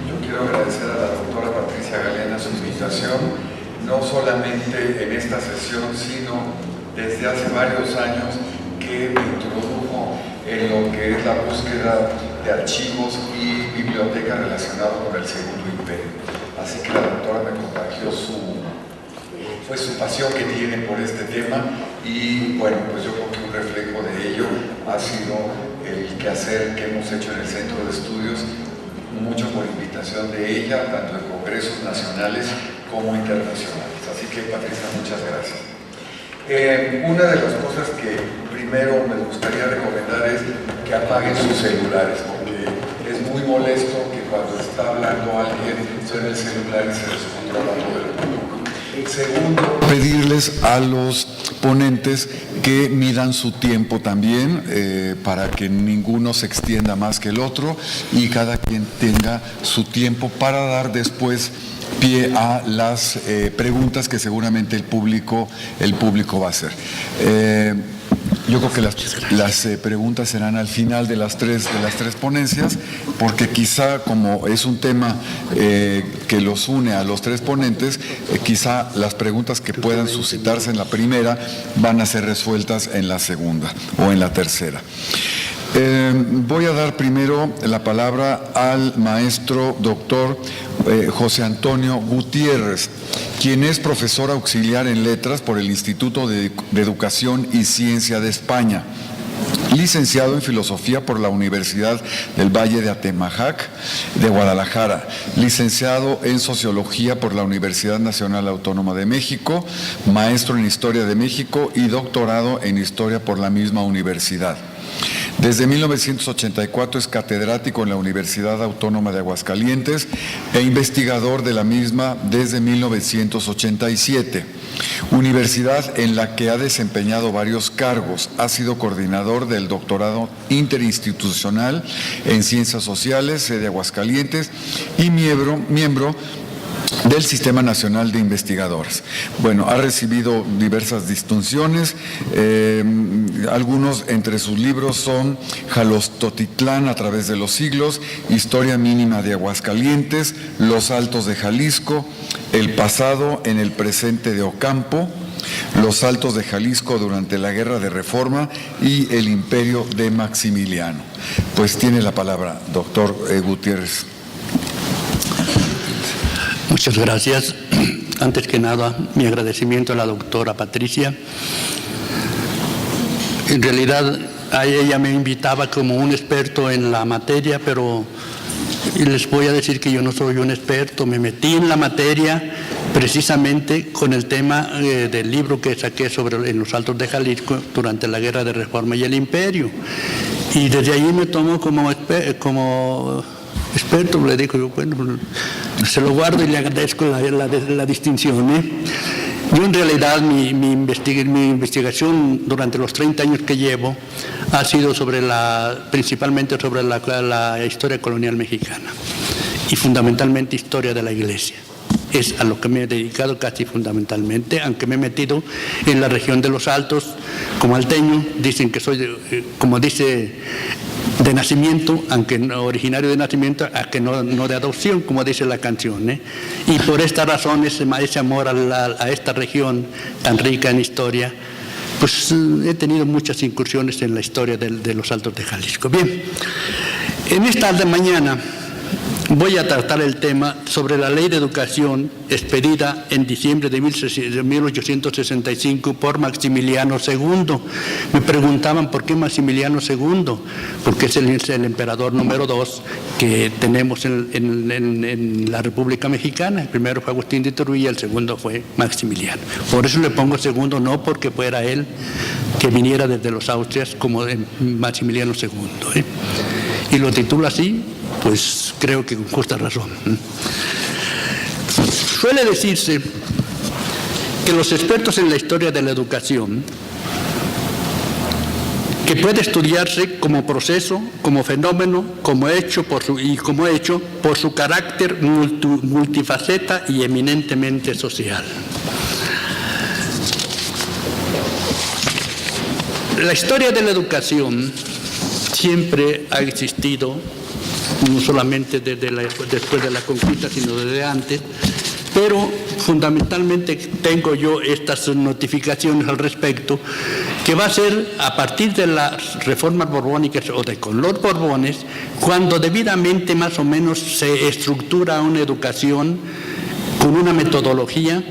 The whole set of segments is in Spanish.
Yo quiero agradecer a la doctora Patricia Galena su invitación, no solamente en esta sesión, sino desde hace varios años que me introdujo en lo que es la búsqueda de archivos y bibliotecas relacionadas con el Segundo Imperio. Así que la doctora me contagió su pasión que tiene por este tema y bueno, pues yo creo que un reflejo de ello ha sido el quehacer que hemos hecho en el Centro de Estudios, mucho por invitación de ella, tanto en congresos nacionales como internacionales. Así que, Patricia, muchas gracias. Una de las cosas que primero me gustaría recomendar es que apaguen sus celulares, porque es muy molesto que cuando está hablando alguien suene el celular y se descontrola todo el mundo. Segundo, pedirles a los ponentes que midan su tiempo también para que ninguno se extienda más que el otro y cada quien tenga su tiempo para dar después pie a las preguntas que seguramente el público va a hacer. Yo creo que las preguntas serán al final de las tres ponencias, porque quizá como es un tema que los une a los tres ponentes, quizá las preguntas que puedan suscitarse en la primera van a ser resueltas en la segunda o en la tercera. Voy a dar primero la palabra al maestro doctor José Antonio Gutiérrez, quien es profesor auxiliar en letras por el Instituto de Educación y Ciencia de España, licenciado en Filosofía por la Universidad del Valle de Atemajac de Guadalajara, licenciado en Sociología por la Universidad Nacional Autónoma de México, maestro en Historia de México y doctorado en Historia por la misma universidad. Desde 1984 es catedrático en la Universidad Autónoma de Aguascalientes e investigador de la misma desde 1987. Universidad en la que ha desempeñado varios cargos. Ha sido coordinador del doctorado interinstitucional en Ciencias Sociales, sede Aguascalientes, y miembro del Sistema Nacional de Investigadores. Bueno, ha recibido diversas distinciones, algunos entre sus libros son Jalostotitlán a través de los siglos, Historia mínima de Aguascalientes, Los Altos de Jalisco, El pasado en el presente de Ocampo, Los Altos de Jalisco durante la Guerra de Reforma y El Imperio de Maximiliano. Pues tiene la palabra, doctor Gutiérrez. Muchas gracias. Antes que nada, mi agradecimiento a la doctora Patricia. En realidad, a ella me invitaba como un experto en la materia, pero les voy a decir que yo no soy un experto. Me metí en la materia precisamente con el tema del libro que saqué en los Altos de Jalisco durante la Guerra de Reforma y el Imperio. Y desde allí me tomo como experto, le digo yo, bueno, se lo guardo y le agradezco la distinción. Yo en realidad mi investigación durante los 30 años que llevo ha sido principalmente sobre la historia colonial mexicana y fundamentalmente historia de la Iglesia. Es a lo que me he dedicado casi fundamentalmente, aunque me he metido en la región de los Altos como alteño. Dicen que soy, como dice, de nacimiento, aunque no originario de nacimiento, aunque no de adopción, como dice la canción. Y por esta razón, ese amor a esta región tan rica en historia, pues he tenido muchas incursiones en la historia de los Altos de Jalisco. Bien, en esta mañana voy a tratar el tema sobre la Ley de Educación expedida en diciembre de 1865 por Maximiliano II. Me preguntaban por qué Maximiliano II, porque es el emperador número 2 que tenemos en la República Mexicana. El primero fue Agustín de Iturbide y el segundo fue Maximiliano. Por eso le pongo segundo, no porque fuera él que viniera desde los Austrias como Maximiliano II. Y lo titulo así, pues creo que con justa razón. Suele decirse que los expertos en la historia de la educación, que puede estudiarse como proceso, como fenómeno, como hecho por su carácter multifaceta y eminentemente social. La historia de la educación siempre ha existido no solamente después de la conquista, sino desde antes. Pero fundamentalmente tengo yo estas notificaciones al respecto, que va a ser a partir de las reformas borbónicas o con los Borbones, cuando debidamente más o menos se estructura una educación con una metodología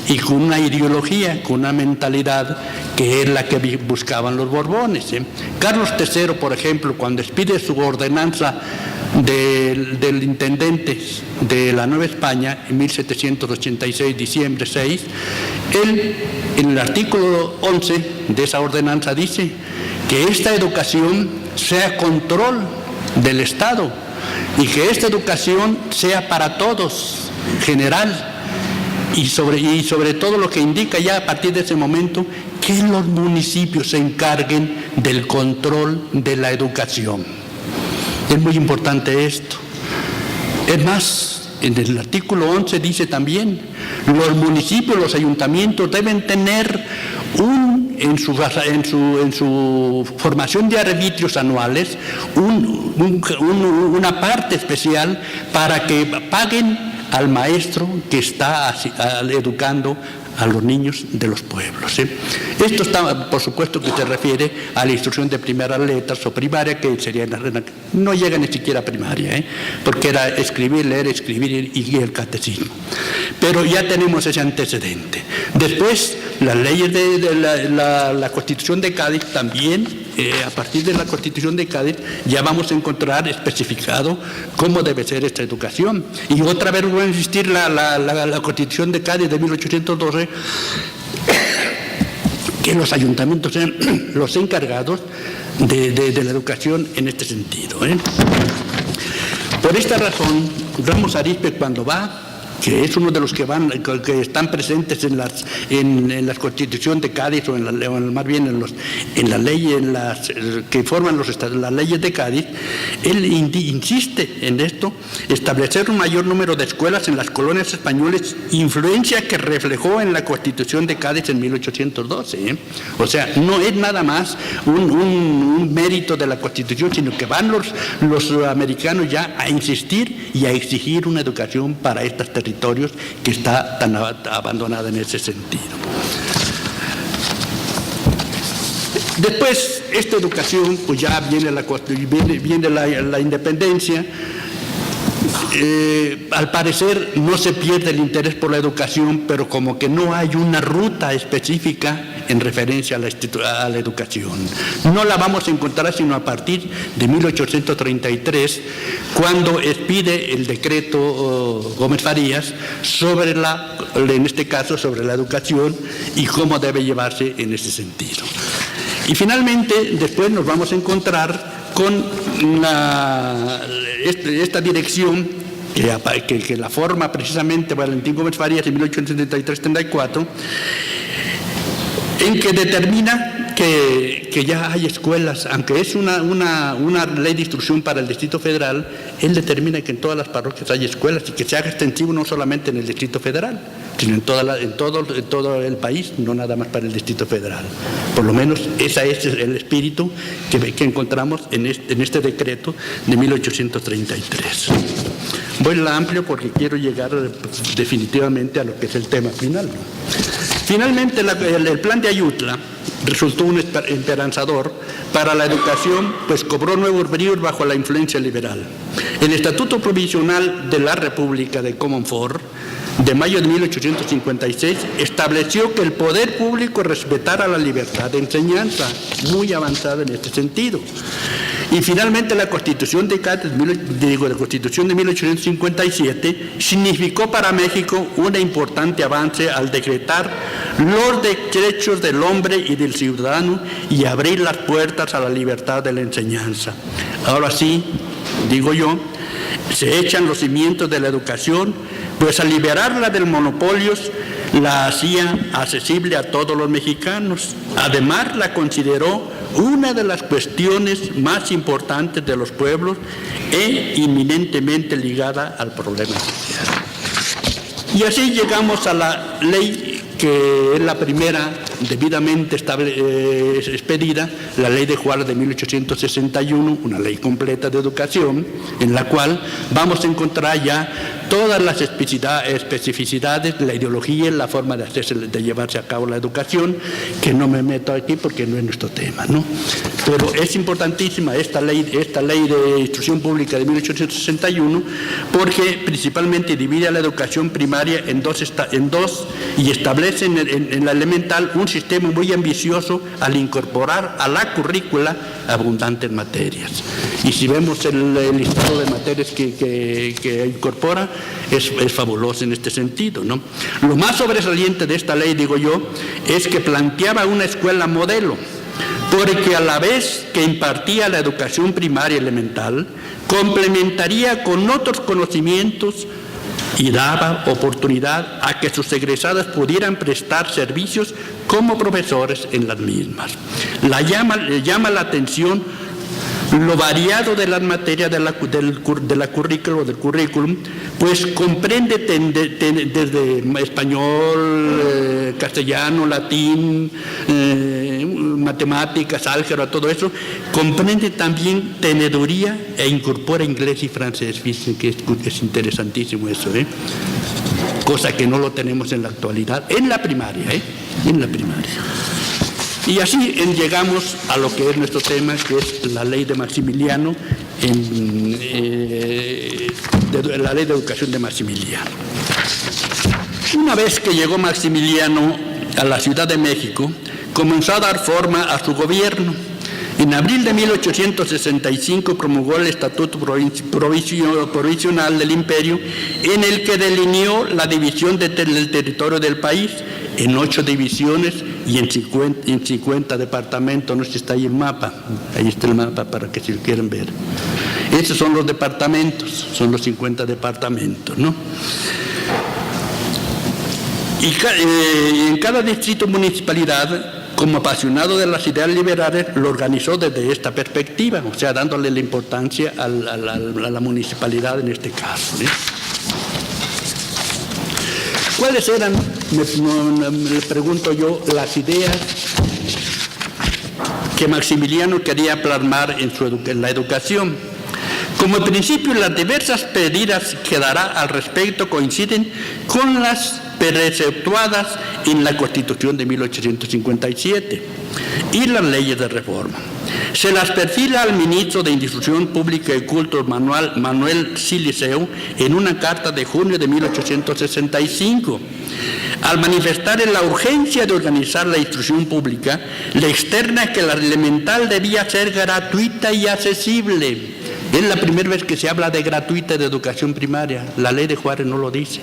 y con una ideología, con una mentalidad que es la que buscaban los Borbones. Carlos III, por ejemplo, cuando expide su ordenanza del intendente de la Nueva España en 1786, diciembre 6, él en el artículo 11 de esa ordenanza dice que esta educación sea control del Estado y que esta educación sea para todos, general, y sobre todo lo que indica ya a partir de ese momento que los municipios se encarguen del control de la educación. Es muy importante esto. Es más, en el artículo 11 dice también, los municipios, los ayuntamientos deben tener en su formación de arbitrios anuales una parte especial para que paguen al maestro que está educando a los niños de los pueblos. Esto está, por supuesto, que se refiere a la instrucción de primeras letras o primaria, que sería no llega ni siquiera a primaria, porque era escribir, leer, escribir y el catecismo. Pero ya tenemos ese antecedente. Después, las leyes de la Constitución de Cádiz también, a partir de la Constitución de Cádiz, ya vamos a encontrar especificado cómo debe ser esta educación. Y otra vez voy a insistir, la Constitución de Cádiz de 1812, que los ayuntamientos sean los encargados de la educación en este sentido. Por esta razón, Ramos Arizpe, cuando va, que es uno de los que están presentes en la Constitución de Cádiz, o más bien en las leyes que forman las leyes de Cádiz, él insiste en esto: establecer un mayor número de escuelas en las colonias españolas, influencia que reflejó en la Constitución de Cádiz en 1812. O sea, no es nada más un mérito de la Constitución, sino que van los americanos ya a insistir y a exigir una educación para estas territorios que está tan abandonada en ese sentido. Después, esta educación, pues ya viene la independencia. Al parecer no se pierde el interés por la educación, pero como que no hay una ruta específica en referencia a la educación. No la vamos a encontrar sino a partir de 1833, cuando expide el decreto Gómez Farías en este caso sobre la educación y cómo debe llevarse en ese sentido. Y finalmente, después nos vamos a encontrar con esta dirección que la forma precisamente Valentín Gómez Farías en 1873-34, en que determina que ya hay escuelas, aunque es una ley de instrucción para el Distrito Federal. Él determina que en todas las parroquias hay escuelas y que se haga extensivo no solamente en el Distrito Federal, sino en todo el país, no nada más para el Distrito Federal. Por lo menos ese es el espíritu que encontramos en este decreto de 1833. Voy a amplio porque quiero llegar definitivamente a lo que es el tema final. Finalmente, el plan de Ayutla resultó un esperanzador para la educación, pues cobró nuevos bríos bajo la influencia liberal. El Estatuto Provisional de la República de Comonfort, de mayo de 1856, estableció que el poder público respetara la libertad de enseñanza, muy avanzada en este sentido. Y finalmente la Constitución de Cádiz, la Constitución de 1857, significó para México un importante avance al decretar los derechos del hombre y del ciudadano y abrir las puertas a la libertad de la enseñanza. Ahora sí, digo yo, se echan los cimientos de la educación, pues al liberarla de monopolios la hacía accesible a todos los mexicanos. Además, la consideró una de las cuestiones más importantes de los pueblos e inminentemente ligada al problema social. Y así llegamos a la ley que es la primera debidamente expedida la Ley de Juárez de 1861, una ley completa de educación, en la cual vamos a encontrar ya todas las especificidades, la ideología, la forma de llevarse a cabo la educación, que no me meto aquí porque no es nuestro tema, ¿no? Pero es importantísima esta ley de instrucción pública de 1861, porque principalmente divide a la educación primaria en dos y establece en la elemental un sistema muy ambicioso al incorporar a la currícula abundantes materias. Y si vemos el listado de materias que incorpora, es fabuloso en este sentido, ¿no? Lo más sobresaliente de esta ley, digo yo, es que planteaba una escuela modelo, porque a la vez que impartía la educación primaria elemental, complementaría con otros conocimientos y daba oportunidad a que sus egresadas pudieran prestar servicios como profesores en las mismas. Le llama la atención lo variado de las materias del currículum, pues comprende desde español, castellano, latín, matemáticas, álgebra, todo eso, comprende también teneduría e incorpora inglés y francés. Fíjense que es interesantísimo eso, cosa que no lo tenemos en la actualidad, en la primaria, en la primaria. Y así llegamos a lo que es nuestro tema, que es la ley de Maximiliano, la ley de educación de Maximiliano. Una vez que llegó Maximiliano a la Ciudad de México, comenzó a dar forma a su gobierno. En abril de 1865 promulgó el Estatuto Provisional del Imperio, en el que delineó la división del territorio del país en 8 divisiones y en 50 departamentos. No sé si está ahí el mapa. Ahí está el mapa para que si lo quieren ver. Esos son los departamentos, son los 50 departamentos, ¿no? Y en cada distrito municipalidad, como apasionado de las ideas liberales, lo organizó desde esta perspectiva, o sea, dándole la importancia a la municipalidad en este caso, ¿eh? ¿Cuáles eran, le pregunto yo, las ideas que Maximiliano quería plasmar en la educación? Como principio, las diversas medidas que dará al respecto coinciden con las preceptuadas en la Constitución de 1857 y las leyes de reforma. Se las perfila al ministro de Instrucción Pública y Cultos, Manuel Siliceo, en una carta de junio de 1865. Al manifestar la urgencia de organizar la instrucción pública, le externa que la elemental debía ser gratuita y accesible. Es la primera vez que se habla de gratuita de educación primaria. La ley de Juárez no lo dice,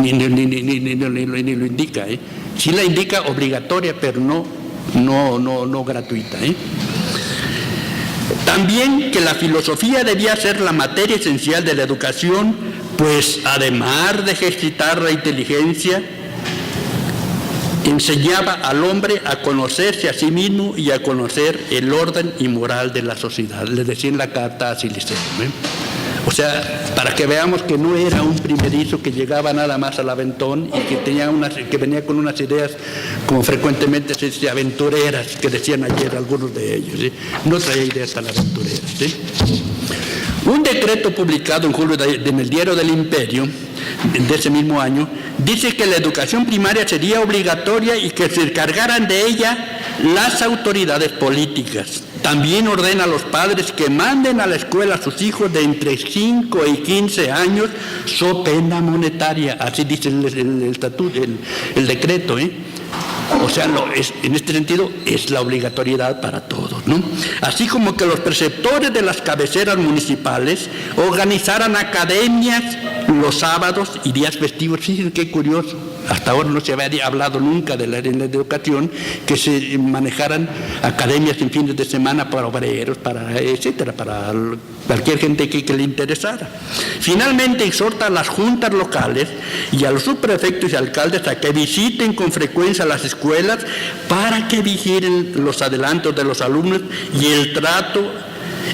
ni lo indica, ¿eh? Sí la indica obligatoria, pero no gratuita, ¿eh? También que la filosofía debía ser la materia esencial de la educación, pues además de ejercitar la inteligencia, enseñaba al hombre a conocerse a sí mismo y a conocer el orden y moral de la sociedad. Le decía en la carta a Siliceo, ¿eh? O sea, para que veamos que no era un primerizo que llegaba nada más al aventón y que venía con unas ideas, como frecuentemente se dice, aventureras, que decían ayer algunos de ellos, ¿sí? No traía ideas tan aventureras, ¿sí? Un decreto publicado en julio en el Diario del Imperio de ese mismo año dice que la educación primaria sería obligatoria y que se encargaran de ella las autoridades políticas. También ordena a los padres que manden a la escuela a sus hijos de entre 5 y 15 años, so pena monetaria. Así dice el estatuto, el decreto, ¿eh? O sea, en este sentido es la obligatoriedad para todos, ¿no? Así como que los preceptores de las cabeceras municipales organizaran academias los sábados y días festivos. Fíjense qué curioso. Hasta ahora no se había hablado nunca en la educación que se manejaran academias en fines de semana para obreros, para etcétera, para cualquier gente que le interesara. Finalmente exhorta a las juntas locales y a los subprefectos y alcaldes a que visiten con frecuencia las escuelas para que vigilen los adelantos de los alumnos y el trato,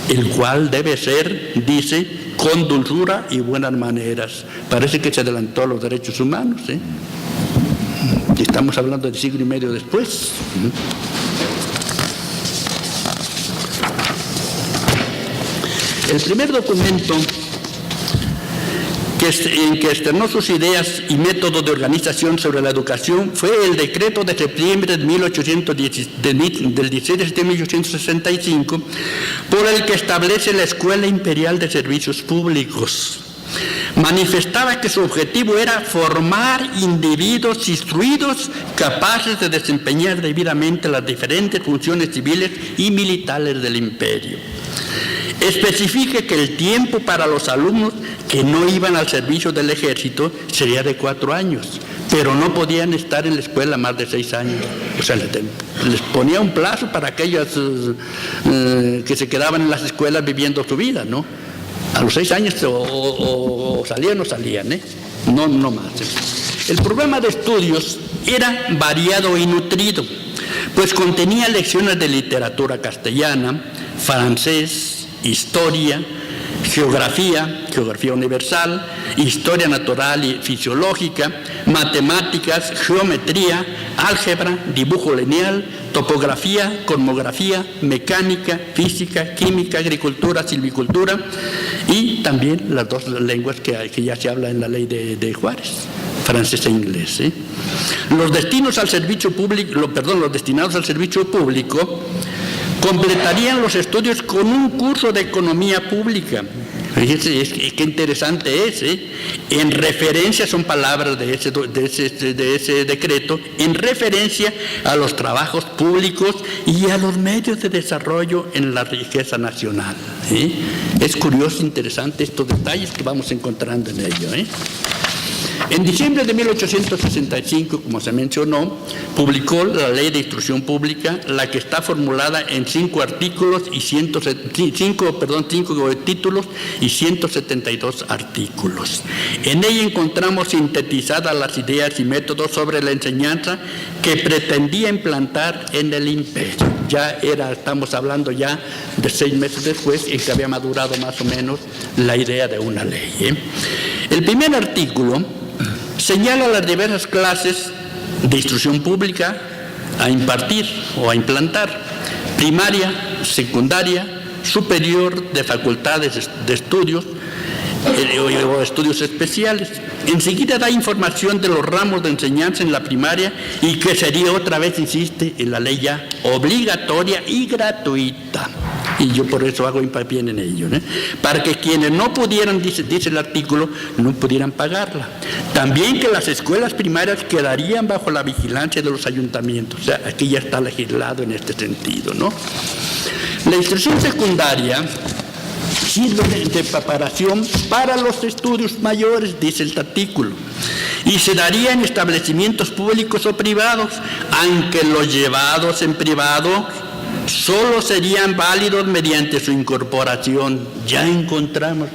el cual debe ser, dice, con dulzura y buenas maneras. Parece que se adelantó a los derechos humanos, ¿eh? Estamos hablando de siglo y medio después. El primer documento en que externó sus ideas y métodos de organización sobre la educación fue el decreto de septiembre del 16 de septiembre de 1865, por el que establece la Escuela Imperial de Servicios Públicos. Manifestaba que su objetivo era formar individuos instruidos capaces de desempeñar debidamente las diferentes funciones civiles y militares del imperio. Especifica que el tiempo para los alumnos que no iban al servicio del ejército sería de 4 años, pero no podían estar en la escuela más de 6 años. O sea, les ponía un plazo para aquellos que se quedaban en las escuelas viviendo su vida, ¿no? A los 6 años o salían o salían, no más. El programa de estudios era variado y nutrido, pues contenía lecciones de literatura castellana, francés, historia, geografía universal, historia natural y fisiológica, matemáticas, geometría, álgebra, dibujo lineal, topografía, cosmografía, mecánica, física, química, agricultura, silvicultura y también las 2 lenguas que ya se habla en la ley de Juárez, francés e inglés. Los destinados al servicio público completarían los estudios con un curso de economía pública. Fíjense, qué interesante es, en referencia, son palabras de ese decreto, en referencia a los trabajos públicos y a los medios de desarrollo en la riqueza nacional. Es curioso, interesante estos detalles que vamos encontrando en ello. En diciembre de 1865, como se mencionó, publicó la Ley de Instrucción Pública, la que está formulada en 5 artículos y 5 títulos y 172 artículos. En ella encontramos sintetizadas las ideas y métodos sobre la enseñanza que pretendía implantar en el imperio. Estamos hablando ya de 6 meses después en que había madurado más o menos la idea de una ley. El primer artículo señala las diversas clases de instrucción pública a impartir o a implantar: primaria, secundaria, superior, de facultades de estudios o estudios especiales. Enseguida da información de los ramos de enseñanza en la primaria y que sería, otra vez insiste, en la ley ya obligatoria y gratuita. Y yo por eso hago hincapié en ello, para que quienes no pudieran, dice el artículo, no pudieran pagarla. También que las escuelas primarias quedarían bajo la vigilancia de los ayuntamientos. O sea, aquí ya está legislado en este sentido, ¿no? La instrucción secundaria sirve de preparación para los estudios mayores, dice el artículo, y se daría en establecimientos públicos o privados, aunque los llevados en privado solo serían válidos mediante su incorporación. Ya encontramos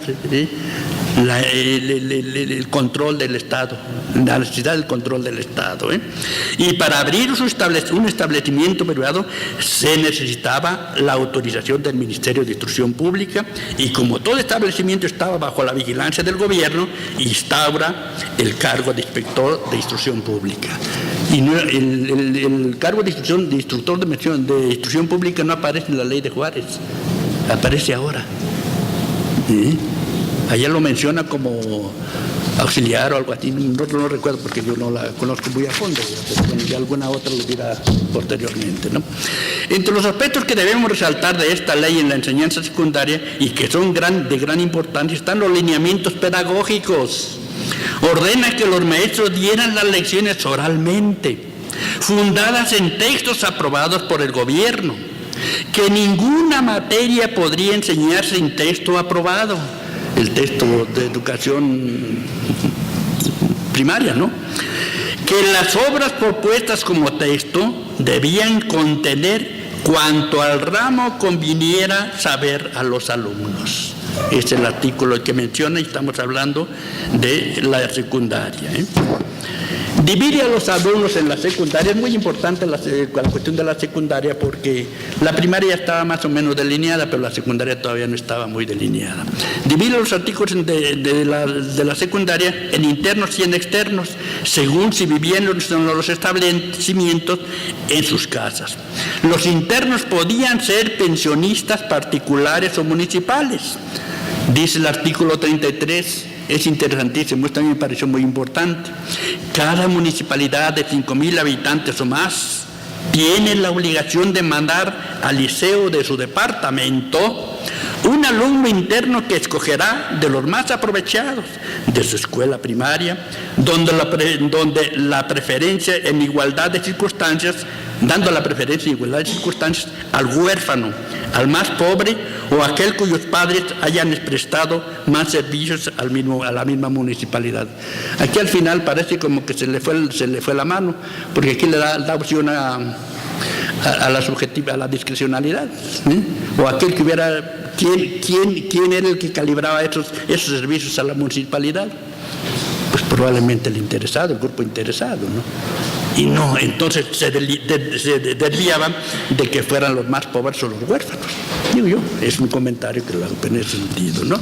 el control del Estado, la necesidad del control del Estado. Y para abrir un establecimiento privado se necesitaba la autorización del Ministerio de Instrucción Pública, y como todo establecimiento estaba bajo la vigilancia del gobierno, instaura el cargo de inspector de instrucción pública. Y no, el cargo de instructor de instrucción pública no aparece en la ley de Juárez, aparece ahora. Allá lo menciona como auxiliar o algo así, no recuerdo porque yo no la conozco muy a fondo, pero ya alguna otra lo dirá posteriormente, ¿no? Entre los aspectos que debemos resaltar de esta ley en la enseñanza secundaria y que son de gran importancia están los lineamientos pedagógicos. Ordena que los maestros dieran las lecciones oralmente, fundadas en textos aprobados por el gobierno, que ninguna materia podría enseñarse sin texto aprobado, el texto de educación primaria, ¿no? Que las obras propuestas como texto debían contener cuanto al ramo conviniera saber a los alumnos. Es el artículo que menciona, y estamos hablando de la secundaria. Divide a los alumnos en la secundaria. Es muy importante la cuestión de la secundaria porque la primaria ya estaba más o menos delineada, pero la secundaria todavía no estaba muy delineada. Divide los artículos de la secundaria en internos y en externos, según si vivían en los establecimientos en sus casas. Los internos podían ser pensionistas particulares o municipales. Dice el artículo 33, es interesantísimo, esto a mí me pareció muy importante. Cada municipalidad de 5,000 habitantes o más tiene la obligación de mandar al liceo de su departamento un alumno interno que escogerá de los más aprovechados de su escuela primaria, donde la preferencia en igualdad de circunstancias, dando la preferencia en igualdad de circunstancias al huérfano, al más pobre o aquel cuyos padres hayan prestado más servicios a la misma municipalidad. Aquí al final parece como que se le fue la mano, porque aquí le da opción a la subjetiva, a la discrecionalidad, o aquel que hubiera, ¿quién era el que calibraba esos servicios a la municipalidad? Pues probablemente el interesado, el grupo interesado, ¿no? Y no, entonces se desviaban de que fueran los más pobres o los huérfanos. Digo yo, es un comentario que lo hago en ese sentido, ¿no?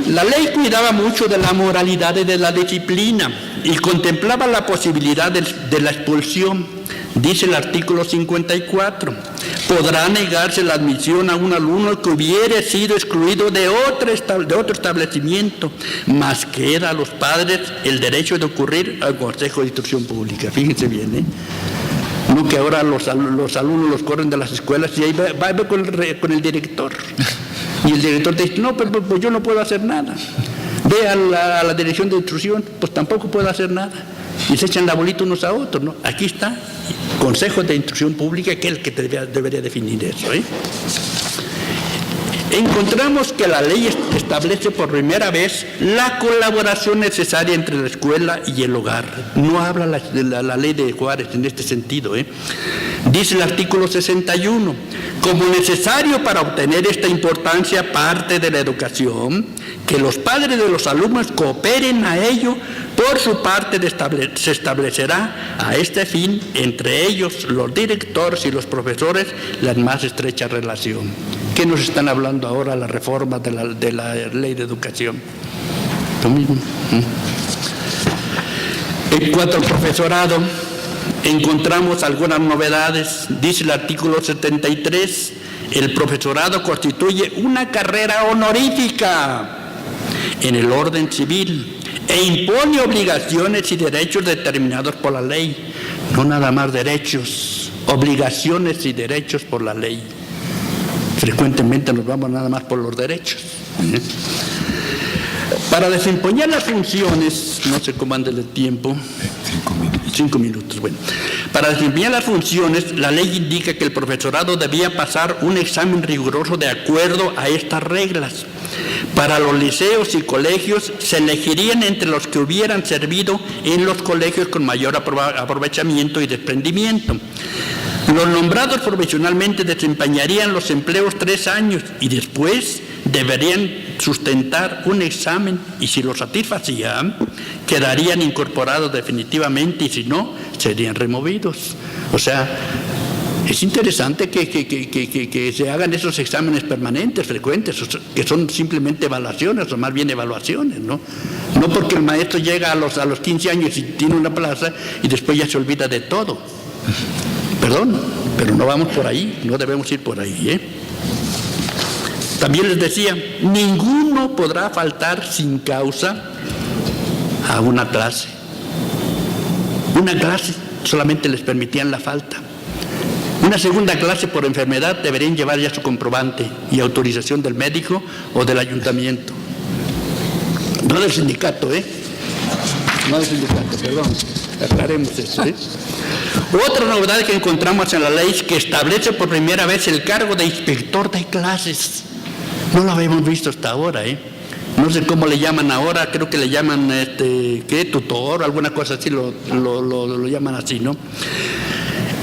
La ley cuidaba mucho de la moralidad y de la disciplina y contemplaba la posibilidad de la expulsión. Dice el artículo 54, podrá negarse la admisión a un alumno que hubiere sido excluido de otro establecimiento, mas queda a los padres el derecho de ocurrir al Consejo de Instrucción Pública. Fíjense bien, no que ahora los alumnos los corren de las escuelas y ahí va con el director. Y el director te dice, no, pues yo no puedo hacer nada. Ve a la dirección de instrucción, pues tampoco puedo hacer nada. Y se echan la bolita unos a otros, ¿no? Aquí está, Consejo de Instrucción Pública, que es el que debería definir eso, Encontramos que la ley establece por primera vez la colaboración necesaria entre la escuela y el hogar. No habla la ley de Juárez en este sentido, Dice el artículo 61, como necesario para obtener esta importancia parte de la educación, que los padres de los alumnos cooperen a ello. Por su parte se establecerá a este fin entre ellos, los directores y los profesores, la más estrecha relación. ¿Qué nos están hablando ahora las reformas de la ley de educación? Lo mismo. En cuanto al profesorado, encontramos algunas novedades. Dice el artículo 73, el profesorado constituye una carrera honorífica en el orden civil e impone obligaciones y derechos determinados por la ley. No nada más derechos, obligaciones y derechos por la ley. Frecuentemente nos vamos nada más por los derechos. Para desempeñar las funciones, no sé cómo anda el tiempo. 5 minutos, bueno. Para desempeñar las funciones, la ley indica que el profesorado debía pasar un examen riguroso de acuerdo a estas reglas. Para los liceos y colegios se elegirían entre los que hubieran servido en los colegios con mayor aprovechamiento y desprendimiento. Los nombrados profesionalmente desempeñarían los empleos 3 años y después deberían sustentar un examen y si lo satisfacían, quedarían incorporados definitivamente y si no, serían removidos. O sea, es interesante que se hagan esos exámenes permanentes, frecuentes, que son simplemente evaluaciones o más bien evaluaciones, ¿no? No porque el maestro llega a los 15 años y tiene una plaza y después ya se olvida de todo. Perdón, pero no vamos por ahí, no debemos ir por ahí, También les decía, ninguno podrá faltar sin causa a una clase. Una clase solamente les permitían la falta. Una segunda clase por enfermedad deberían llevar ya su comprobante y autorización del médico o del ayuntamiento. No del sindicato, No del sindicato, perdón. Aclaremos eso, Otra novedad que encontramos en la ley es que establece por primera vez el cargo de inspector de clases. No lo habíamos visto hasta ahora, No sé cómo le llaman ahora, creo que le llaman, tutor, alguna cosa así, lo llaman así, ¿no?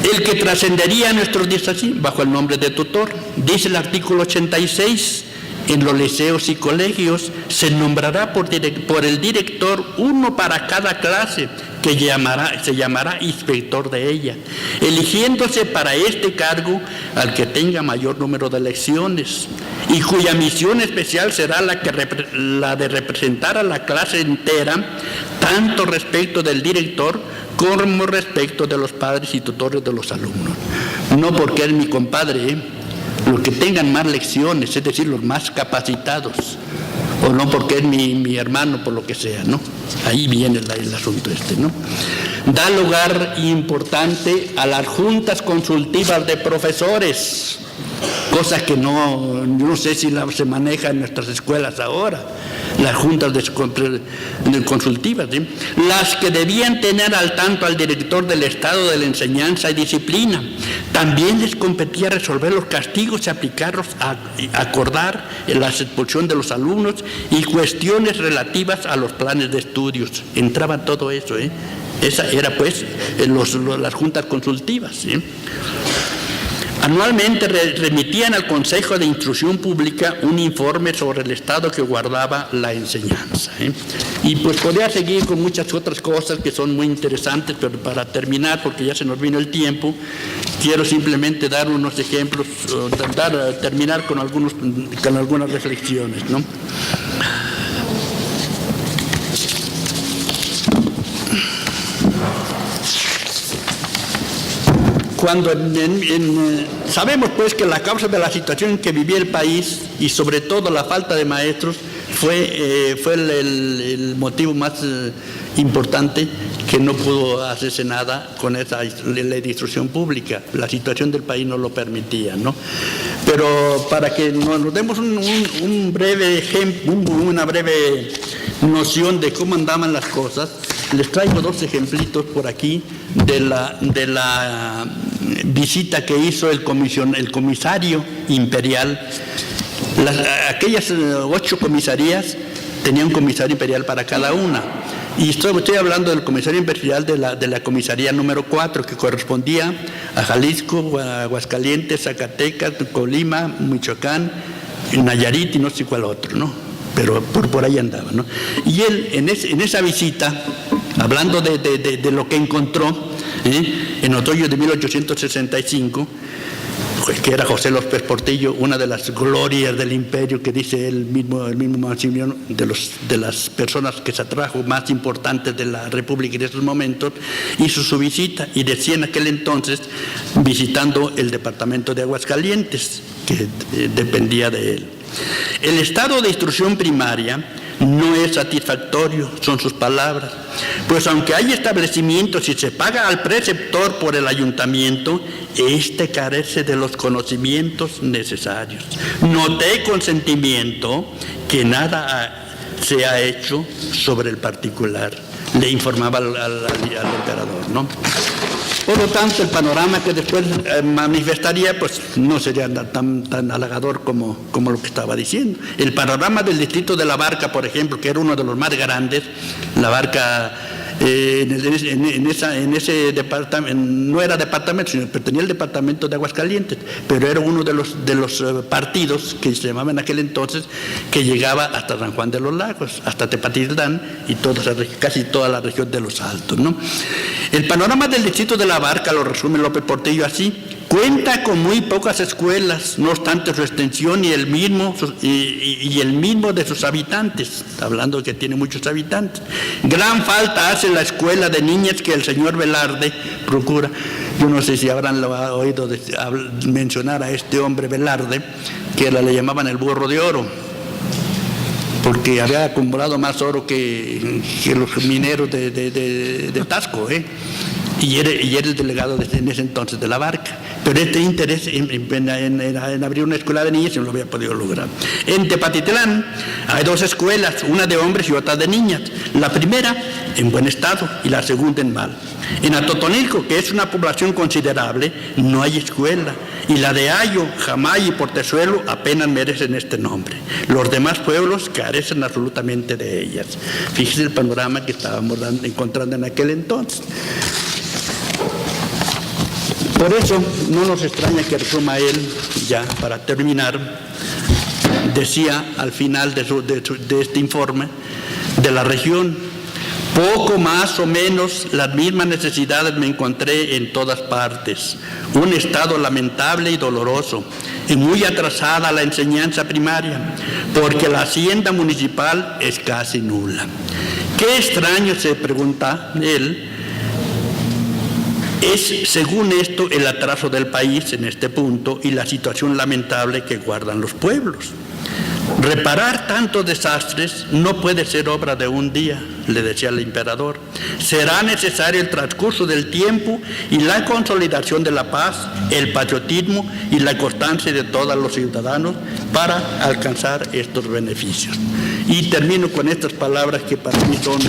El que trascendería a nuestros días así, bajo el nombre de tutor. Dice el artículo 86, en los liceos y colegios se nombrará por el director uno para cada clase, que se llamará inspector de ella, eligiéndose para este cargo al que tenga mayor número de lecciones y cuya misión especial será la de representar a la clase entera, tanto respecto del director como respecto de los padres y tutores de los alumnos. No porque es mi compadre, los que tengan más lecciones, es decir, los más capacitados, o no porque es mi hermano, por lo que sea, ¿no? Ahí viene el asunto ¿no? Da lugar importante a las juntas consultivas de profesores, cosa que yo no sé si se maneja en nuestras escuelas ahora, las juntas consultivas, ¿sí? Las que debían tener al tanto al director del estado de la enseñanza y disciplina. También les competía resolver los castigos y aplicarlos, acordar la expulsión de los alumnos y cuestiones relativas a los planes de estudios. Entraba todo eso, ¿eh? Esa era pues las juntas consultivas, ¿sí? Anualmente remitían al Consejo de Instrucción Pública un informe sobre el estado que guardaba la enseñanza, ¿eh? Y pues podría seguir con muchas otras cosas que son muy interesantes, pero para terminar, porque ya se nos vino el tiempo, quiero simplemente dar unos ejemplos, terminar con algunas reflexiones, ¿no? Cuando sabemos pues que la causa de la situación en que vivía el país y sobre todo la falta de maestros fue el motivo más importante, que no pudo hacerse nada con esa ley de instrucción pública. La situación del país no lo permitía, ¿no? Pero para que nos demos un breve ejemplo, una breve noción de cómo andaban las cosas, les traigo dos ejemplitos por aquí de la visita que hizo el comisario imperial. Aquellas 8 comisarías tenían un comisario imperial para cada una. Y estoy hablando del comisario imperial de la comisaría número 4, que correspondía a Jalisco, a Aguascalientes, Zacatecas, Colima, Michoacán, Nayarit y no sé cuál otro, ¿no? Pero por ahí andaba, ¿no? Y él en esa visita, hablando de lo que encontró en otoño de 1865, que era José López Portillo, una de las glorias del imperio, que dice él mismo Maximiliano, de las personas que se atrajo más importantes de la República en esos momentos, hizo su visita y decía en aquel entonces, visitando el departamento de Aguascalientes, que dependía de él: el estado de instrucción primaria no es satisfactorio, son sus palabras, pues aunque hay establecimientos y se paga al preceptor por el ayuntamiento, este carece de los conocimientos necesarios. Noté con sentimiento que nada se ha hecho sobre el particular, le informaba al emperador, ¿no? Por lo tanto, el panorama que después manifestaría, pues no sería tan halagador como lo que estaba diciendo. El panorama del distrito de La Barca, por ejemplo, que era uno de los más grandes, La Barca en ese departamento, no era departamento, sino pertenecía al departamento de Aguascalientes, pero era uno de los partidos que se llamaban en aquel entonces, que llegaba hasta San Juan de los Lagos, hasta Tepatitlán y casi toda la región de los Altos, ¿no? El panorama del distrito de La Barca lo resume López Portillo así: cuenta con muy pocas escuelas, no obstante su extensión y el mismo de sus habitantes, hablando de que tiene muchos habitantes. Gran falta hace la escuela de niñas que el señor Velarde procura. Yo no sé si habrán oído mencionar a este hombre Velarde, que le llamaban el burro de oro, porque había acumulado más oro que los mineros de Tasco, y era el delegado en ese entonces de La Barca. Pero este interés en abrir una escuela de niñas no lo había podido lograr. En Tepatitlán hay 2 escuelas, una de hombres y otra de niñas. La primera en buen estado y la segunda en mal. En Atotonilco, que es una población considerable, no hay escuela, y la de Ayo, Jamay y Portezuelo apenas merecen este nombre. Los demás pueblos carecen absolutamente de ellas. Fíjese el panorama que estábamos encontrando en aquel entonces. Por eso no nos extraña que resuma él, ya para terminar, decía al final de este informe de la región: poco más o menos las mismas necesidades me encontré en todas partes. Un estado lamentable y doloroso, y muy atrasada la enseñanza primaria, porque la hacienda municipal es casi nula. Qué extraño, se pregunta él, es según esto el atraso del país en este punto y la situación lamentable que guardan los pueblos. Reparar tantos desastres no puede ser obra de un día, le decía el emperador. Será necesario el transcurso del tiempo y la consolidación de la paz, el patriotismo y la constancia de todos los ciudadanos para alcanzar estos beneficios. Y termino con estas palabras que para mí son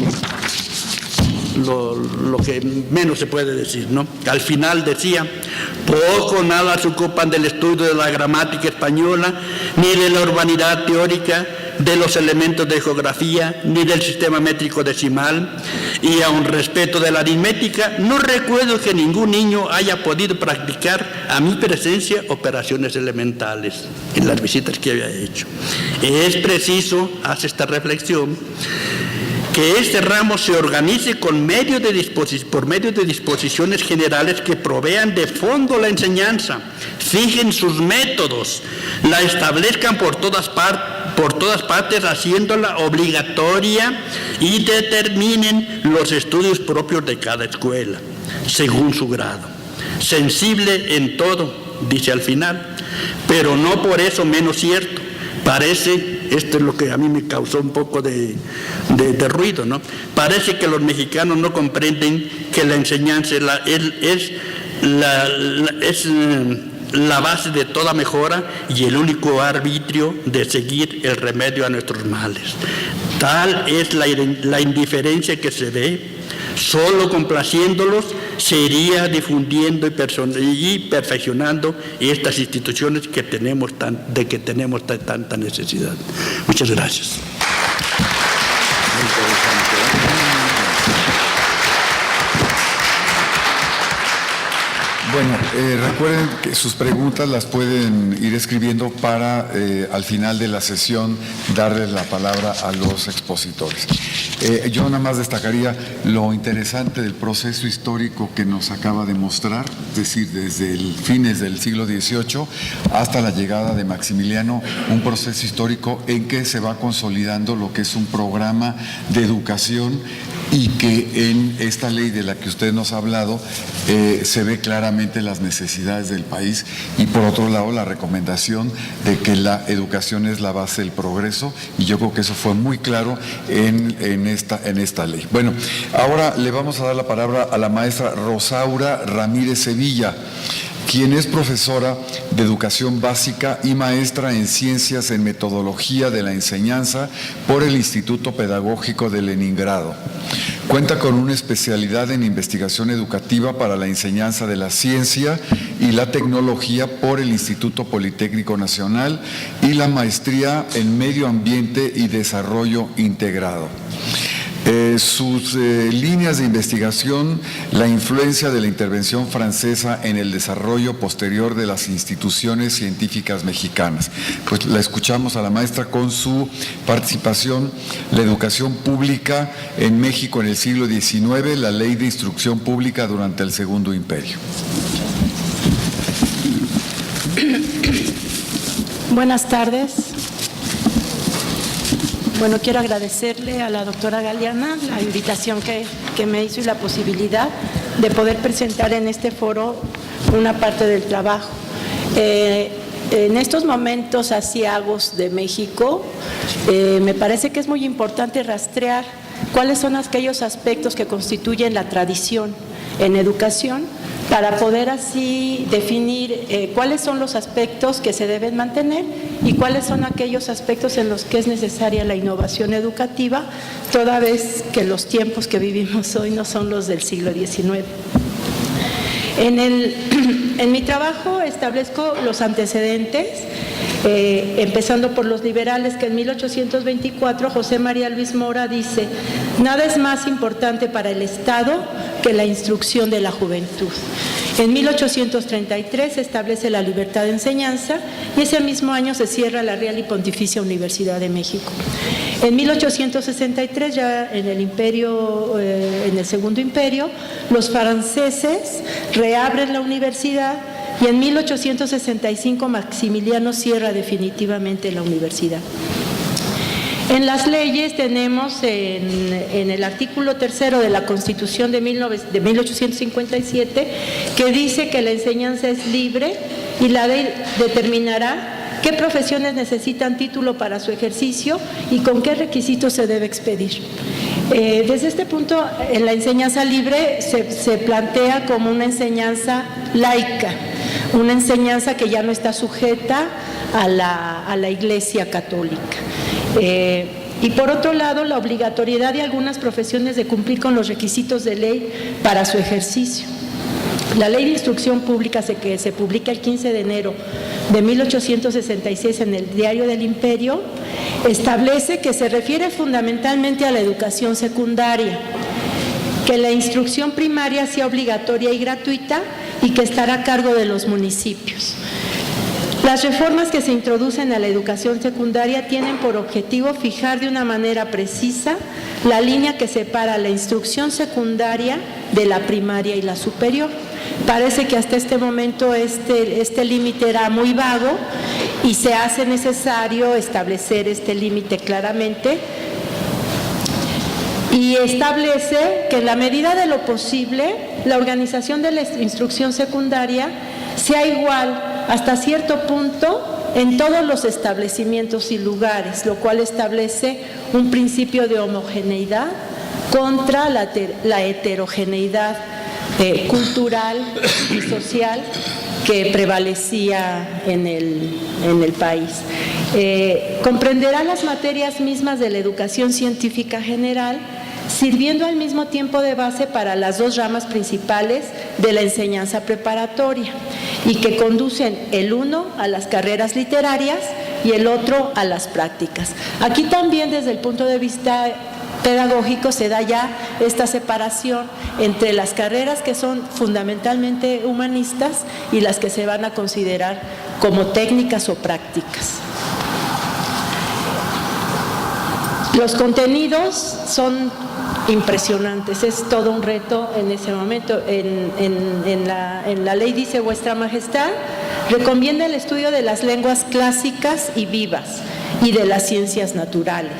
lo que menos se puede decir, ¿no? Al final decía: poco o nada se ocupan del estudio de la gramática española, ni de la urbanidad teórica, de los elementos de geografía, ni del sistema métrico decimal, y aun respecto de la aritmética, no recuerdo que ningún niño haya podido practicar a mi presencia operaciones elementales en las visitas que había hecho. Es preciso, hace esta reflexión, que este ramo se organice por medio de disposiciones generales que provean de fondo la enseñanza, fijen sus métodos, la establezcan por todas partes haciéndola obligatoria y determinen los estudios propios de cada escuela, según su grado. Sensible en todo, dice al final, pero no por eso menos cierto. Parece, esto es lo que a mí me causó un poco de ruido, ¿no? Parece que los mexicanos no comprenden que la enseñanza es la base de toda mejora y el único arbitrio de seguir el remedio a nuestros males. Tal es la indiferencia que se ve. Solo complaciéndolos se iría difundiendo y perfeccionando estas instituciones que tenemos tanta necesidad. Muchas gracias. Muy interesante. Bueno, recuerden que sus preguntas las pueden ir escribiendo para al final de la sesión darles la palabra a los expositores. Yo nada más destacaría lo interesante del proceso histórico que nos acaba de mostrar, es decir, desde el fines del siglo XVIII hasta la llegada de Maximiliano, un proceso histórico en que se va consolidando lo que es un programa de educación y que en esta ley de la que usted nos ha hablado se ve claramente las necesidades del país y por otro lado la recomendación de que la educación es la base del progreso, y yo creo que eso fue muy claro en esta ley. Bueno, ahora le vamos a dar la palabra a la maestra Rosaura Ramírez Sevilla, quien es profesora de educación básica y maestra en ciencias en metodología de la enseñanza por el Instituto Pedagógico de Leningrado. Cuenta con una especialidad en investigación educativa para la enseñanza de la ciencia y la tecnología por el Instituto Politécnico Nacional y la maestría en medio ambiente y desarrollo integrado. Sus líneas de investigación, la influencia de la intervención francesa en el desarrollo posterior de las instituciones científicas mexicanas. Pues la escuchamos a la maestra con su participación, la educación pública en México en el siglo XIX, la ley de instrucción pública durante el Segundo Imperio. Buenas tardes. Bueno, quiero agradecerle a la doctora Galeana la invitación que me hizo y la posibilidad de poder presentar en este foro una parte del trabajo. En estos momentos aciagos de México, me parece que es muy importante rastrear cuáles son aquellos aspectos que constituyen la tradición en educación para poder así definir cuáles son los aspectos que se deben mantener y cuáles son aquellos aspectos en los que es necesaria la innovación educativa, toda vez que los tiempos que vivimos hoy no son los del siglo XIX. En mi trabajo establezco los antecedentes, empezando por los liberales, que en 1824 José María Luis Mora dice: nada es más importante para el Estado que la instrucción de la juventud. En 1833 se establece la libertad de enseñanza y ese mismo año se cierra la Real y Pontificia Universidad de México. En 1863, ya en el imperio, en el Segundo Imperio, los franceses reabren la universidad y en 1865 Maximiliano cierra definitivamente la universidad. En las leyes tenemos en el artículo 3 de la Constitución de 1857 que dice que la enseñanza es libre y la ley determinará qué profesiones necesitan título para su ejercicio y con qué requisitos se debe expedir. Desde este punto, en la enseñanza libre se plantea como una enseñanza laica, una enseñanza que ya no está sujeta a la Iglesia Católica. Y por otro lado, la obligatoriedad de algunas profesiones de cumplir con los requisitos de ley para su ejercicio. La Ley de Instrucción Pública, que se publica el 15 de enero de 1866 en el Diario del Imperio, establece que se refiere fundamentalmente a la educación secundaria, que la instrucción primaria sea obligatoria y gratuita y que estará a cargo de los municipios. Las reformas que se introducen a la educación secundaria tienen por objetivo fijar de una manera precisa la línea que separa la instrucción secundaria de la primaria y la superior. Parece que hasta este momento este límite era muy vago y se hace necesario establecer este límite claramente y establece que en la medida de lo posible la organización de la instrucción secundaria sea igual hasta cierto punto en todos los establecimientos y lugares, lo cual establece un principio de homogeneidad contra la heterogeneidad cultural y social que prevalecía en el país. Comprenderá las materias mismas de la educación científica general, sirviendo al mismo tiempo de base para las dos ramas principales de la enseñanza preparatoria y que conducen el uno a las carreras literarias y el otro a las prácticas. Aquí también desde el punto de vista pedagógico se da ya esta separación entre las carreras que son fundamentalmente humanistas y las que se van a considerar como técnicas o prácticas. Los contenidos son impresionantes, es todo un reto en ese momento. En la ley dice: Vuestra Majestad recomienda el estudio de las lenguas clásicas y vivas y de las ciencias naturales.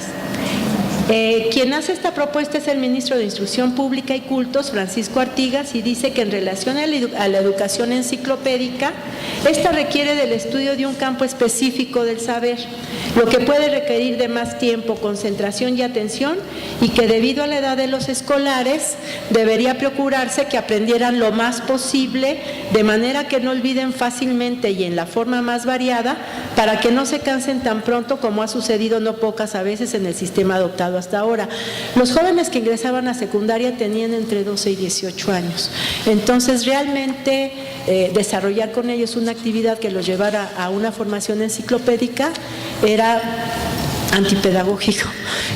Quien hace esta propuesta es el ministro de Instrucción Pública y Cultos, Francisco Artigas, y dice que en relación a la educación enciclopédica, esta requiere del estudio de un campo específico del saber, lo que puede requerir de más tiempo, concentración y atención, y que debido a la edad de los escolares debería procurarse que aprendieran lo más posible, de manera que no olviden fácilmente y en la forma más variada, para que no se cansen tan pronto como ha sucedido no pocas a veces en el sistema adoptado hasta ahora. Los jóvenes que ingresaban a secundaria tenían entre 12 y 18 años. Entonces, realmente desarrollar con ellos una actividad que los llevara a una formación enciclopédica era antipedagógico.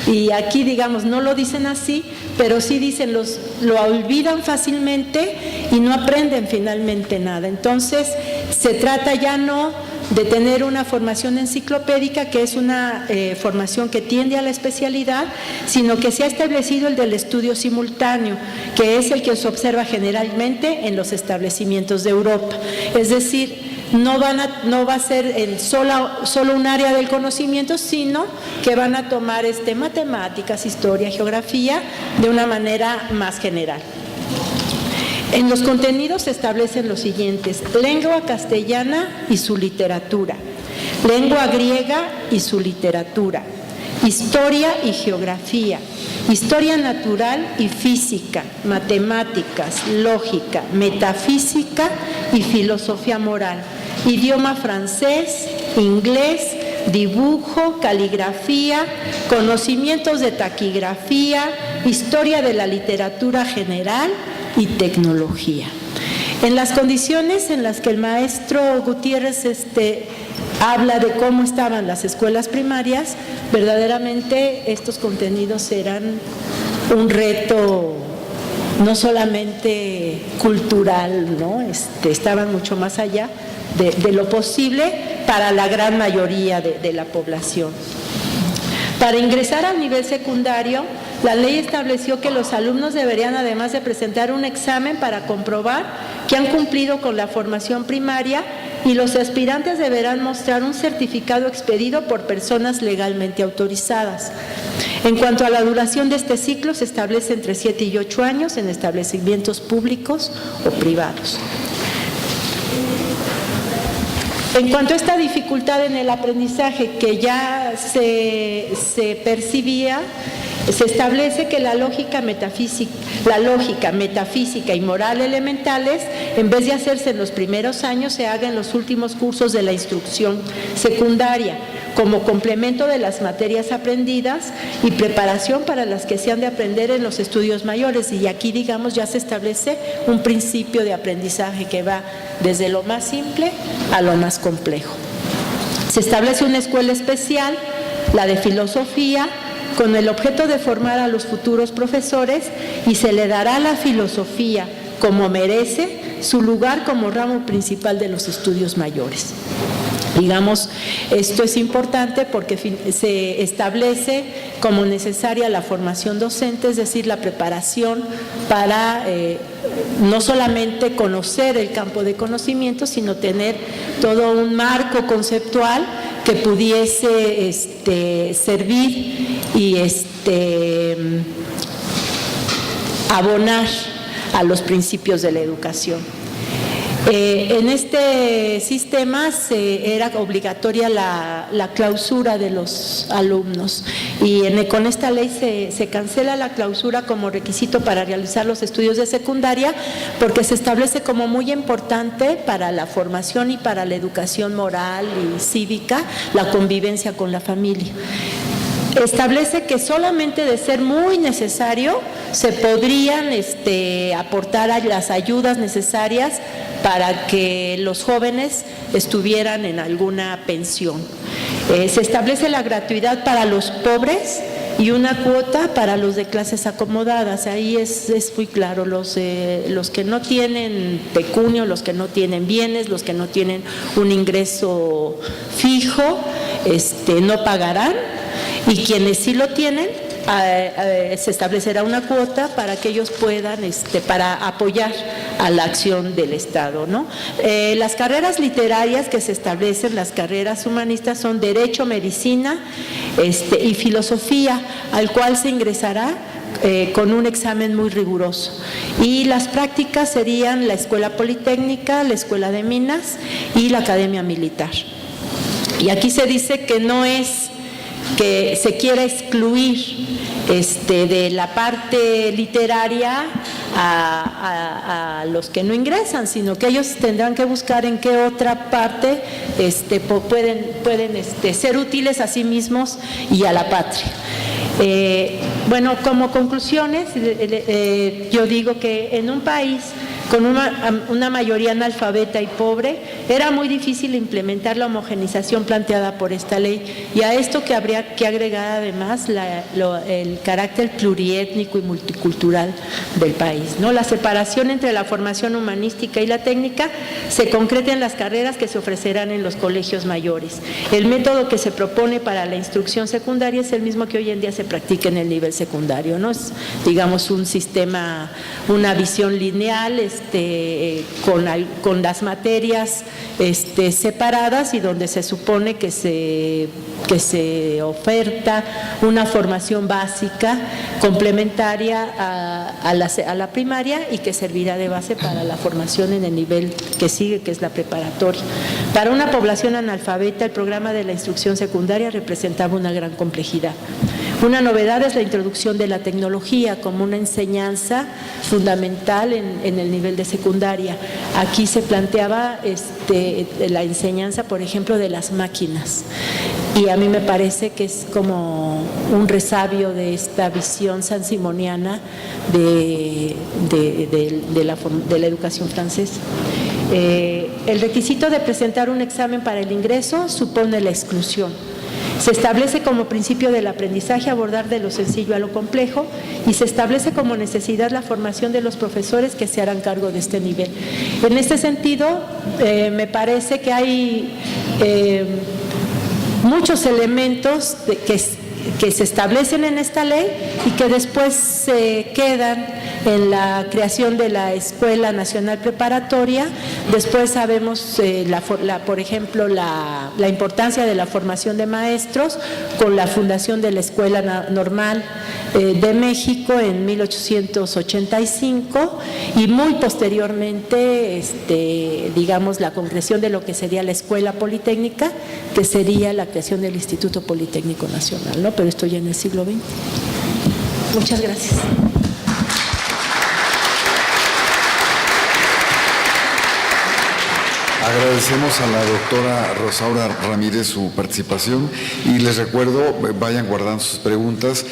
Y aquí, digamos, no lo dicen así, pero sí dicen, lo olvidan fácilmente y no aprenden finalmente nada. Entonces, se trata ya no de tener una formación enciclopédica, que es una formación que tiende a la especialidad, sino que se ha establecido el del estudio simultáneo, que es el que se observa generalmente en los establecimientos de Europa. Es decir, no va a ser en solo un área del conocimiento, sino que van a tomar matemáticas, historia, geografía, de una manera más general. En los contenidos se establecen los siguientes: lengua castellana y su literatura, lengua griega y su literatura, historia y geografía, historia natural y física, matemáticas, lógica, metafísica y filosofía moral, idioma francés, inglés, dibujo, caligrafía, conocimientos de taquigrafía, historia de la literatura general y tecnología. En las condiciones en las que el maestro Gutiérrez habla de cómo estaban las escuelas primarias, verdaderamente estos contenidos eran un reto no solamente cultural, ¿no? Estaban mucho más allá de lo posible para la gran mayoría de la población. Para ingresar al nivel secundario, la ley estableció que los alumnos deberían, además de presentar un examen para comprobar que han cumplido con la formación primaria, y los aspirantes deberán mostrar un certificado expedido por personas legalmente autorizadas. En cuanto a la duración de este ciclo, se establece entre 7 y 8 años en establecimientos públicos o privados. En cuanto a esta dificultad en el aprendizaje que ya se percibía, se establece que la lógica metafísica y moral elementales, en vez de hacerse en los primeros años, se haga en los últimos cursos de la instrucción secundaria, como complemento de las materias aprendidas y preparación para las que se han de aprender en los estudios mayores. Y aquí, digamos, ya se establece un principio de aprendizaje que va desde lo más simple a lo más complejo. Se establece una escuela especial, la de filosofía, con el objeto de formar a los futuros profesores, y se le dará a la filosofía, como merece, su lugar como ramo principal de los estudios mayores. Digamos, esto es importante porque se establece como necesaria la formación docente, es decir, la preparación para no solamente conocer el campo de conocimiento, sino tener todo un marco conceptual que pudiese servir y abonar a los principios de la educación. En este sistema era obligatoria la clausura de los alumnos, y con esta ley se cancela la clausura como requisito para realizar los estudios de secundaria, porque se establece como muy importante para la formación y para la educación moral y cívica la convivencia con la familia. Establece que solamente de ser muy necesario se podrían aportar las ayudas necesarias para que los jóvenes estuvieran en alguna pensión. Se establece la gratuidad para los pobres y una cuota para los de clases acomodadas. Ahí es muy claro, los que no tienen pecunio, los que no tienen bienes, los que no tienen un ingreso fijo, no pagarán. Y quienes sí lo tienen, se establecerá una cuota para que ellos puedan, para apoyar a la acción del Estado, ¿no? Las carreras literarias que se establecen, las carreras humanistas, son Derecho, Medicina y Filosofía, al cual se ingresará con un examen muy riguroso. Y las prácticas serían la Escuela Politécnica, la Escuela de Minas y la Academia Militar. Y aquí se dice que no es que se quiera excluir de la parte literaria a los que no ingresan, sino que ellos tendrán que buscar en qué otra parte pueden ser útiles a sí mismos y a la patria. Bueno, como conclusiones, yo digo que en un país con una mayoría analfabeta y pobre, era muy difícil implementar la homogenización planteada por esta ley, y a esto que habría que agregar además el carácter pluriétnico y multicultural del país, ¿no? La separación entre la formación humanística y la técnica se concreta en las carreras que se ofrecerán en los colegios mayores. El método que se propone para la instrucción secundaria es el mismo que hoy en día se practica en el nivel secundario, ¿no? Es, digamos, un sistema, una visión lineal, con las materias separadas, y donde se supone que se oferta una formación básica complementaria a la primaria, y que servirá de base para la formación en el nivel que sigue, que es la preparatoria. Para una población analfabeta, el programa de la instrucción secundaria representaba una gran complejidad. Una novedad es la introducción de la tecnología como una enseñanza fundamental en el nivel de secundaria. Aquí se planteaba la enseñanza, por ejemplo, de las máquinas, y a mí me parece que es como un resabio de esta visión sansimoniana de la educación francesa. El requisito de presentar un examen para el ingreso supone la exclusión. Se establece como principio del aprendizaje abordar de lo sencillo a lo complejo y se establece como necesidad la formación de los profesores que se harán cargo de este nivel. En este sentido, me parece que hay muchos elementos que se establecen en esta ley y que después se quedan en la creación de la Escuela Nacional Preparatoria. Después sabemos, por ejemplo, la importancia de la formación de maestros con la fundación de la Escuela Normal de México en 1885 y muy posteriormente, digamos, la concreción de lo que sería la Escuela Politécnica, que sería la creación del Instituto Politécnico Nacional, ¿no? Pero esto ya en el siglo XX. Muchas gracias. Agradecemos a la doctora Rosaura Ramírez su participación y les recuerdo, vayan guardando sus preguntas.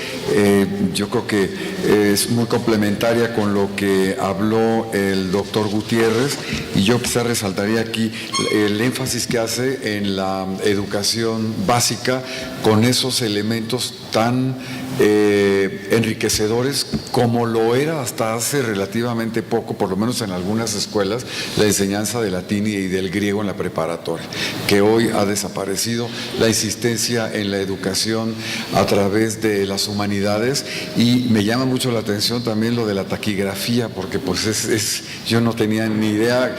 Yo creo que es muy complementaria con lo que habló el doctor Gutiérrez y yo quizá resaltaría aquí el énfasis que hace en la educación básica con esos elementos tan enriquecedores como lo era hasta hace relativamente poco, por lo menos en algunas escuelas, la enseñanza de latín y del griego en la preparatoria, que hoy ha desaparecido, la insistencia en la educación a través de las humanidades, y me llama mucho la atención también lo de la taquigrafía, porque pues yo no tenía ni idea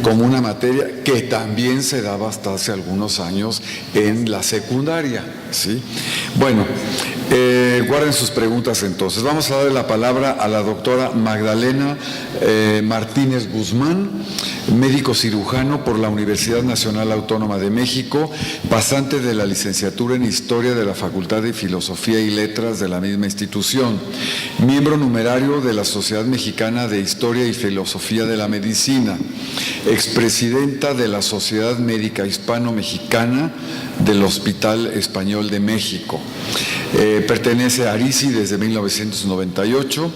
como una materia que también se daba hasta hace algunos años en la secundaria, ¿sí? Bueno, guarden sus preguntas entonces. Vamos a darle la palabra a la doctora Magdalena Martínez Guzmán, médico cirujano por la Universidad Nacional Autónoma de México, pasante de la licenciatura en Historia de la Facultad de Filosofía y Letras de la misma institución, miembro numerario de la Sociedad Mexicana de Historia y Filosofía de la Medicina, expresidenta de la Sociedad Médica Hispano-Mexicana del Hospital Español de México. Pertenece a ARISI desde 1998,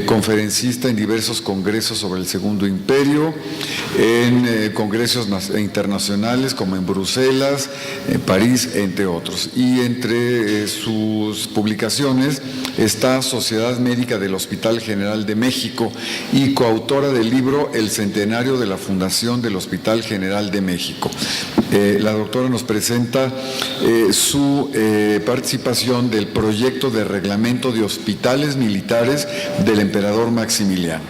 conferencista en diversos congresos sobre el Segundo Imperio, en congresos internacionales como en Bruselas, en París, entre otros. Y entre sus publicaciones está Sociedad Médica del Hospital General de México y coautora del libro El Centenario de la Fundación del Hospital General de México. La doctora nos presenta su participación del proyecto de reglamento de hospitales militares del emperador Maximiliano.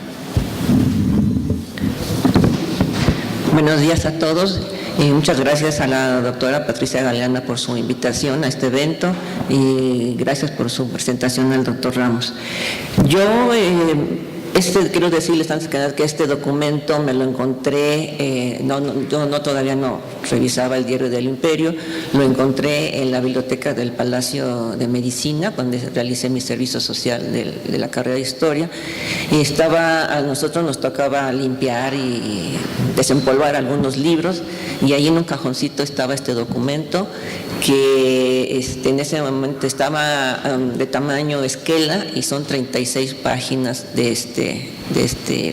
Buenos días a todos. Muchas gracias a la doctora Patricia Galeana por su invitación a este evento y gracias por su presentación al doctor Ramos. Yo quiero decirles antes que nada que este documento me lo encontré, yo todavía no revisaba el Diario del Imperio, lo encontré en la biblioteca del Palacio de Medicina, donde realicé mi servicio social de la carrera de Historia, y a nosotros nos tocaba limpiar y desempolvar algunos libros, y ahí en un cajoncito estaba este documento, que en ese momento estaba de tamaño esquela y son 36 páginas de este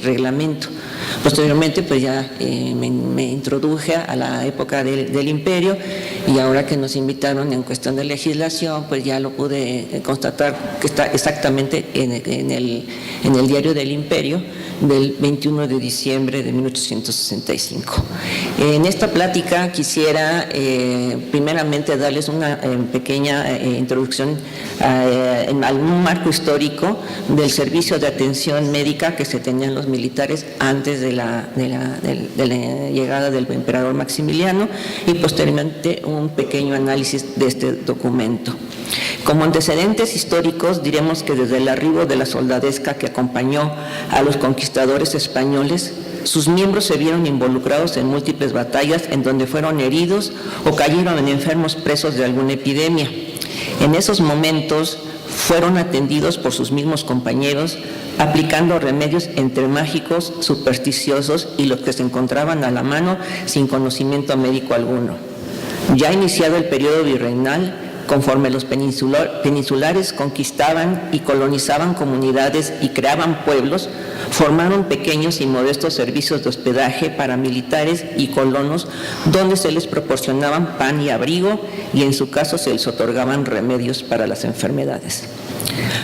reglamento. Posteriormente pues ya me introduje a la época del Imperio y ahora que nos invitaron en cuestión de legislación pues ya lo pude constatar que está exactamente en el Diario del Imperio del 21 de diciembre de 1865. En esta plática quisiera primeramente darles una pequeña introducción al marco histórico del servicio de atención médica que se tenían los militares antes de la llegada del emperador Maximiliano y posteriormente un pequeño análisis de este documento. Como antecedentes históricos diremos que desde el arribo de la soldadesca que acompañó a los conquistadores españoles, sus miembros se vieron involucrados en múltiples batallas en donde fueron heridos o cayeron en enfermos presos de alguna epidemia. En esos momentos fueron atendidos por sus mismos compañeros, aplicando remedios entre mágicos, supersticiosos y los que se encontraban a la mano sin conocimiento médico alguno. Ya iniciado el periodo virreinal, Conforme los peninsulares conquistaban y colonizaban comunidades y creaban pueblos, formaron pequeños y modestos servicios de hospedaje para militares y colonos, donde se les proporcionaban pan y abrigo, y en su caso se les otorgaban remedios para las enfermedades.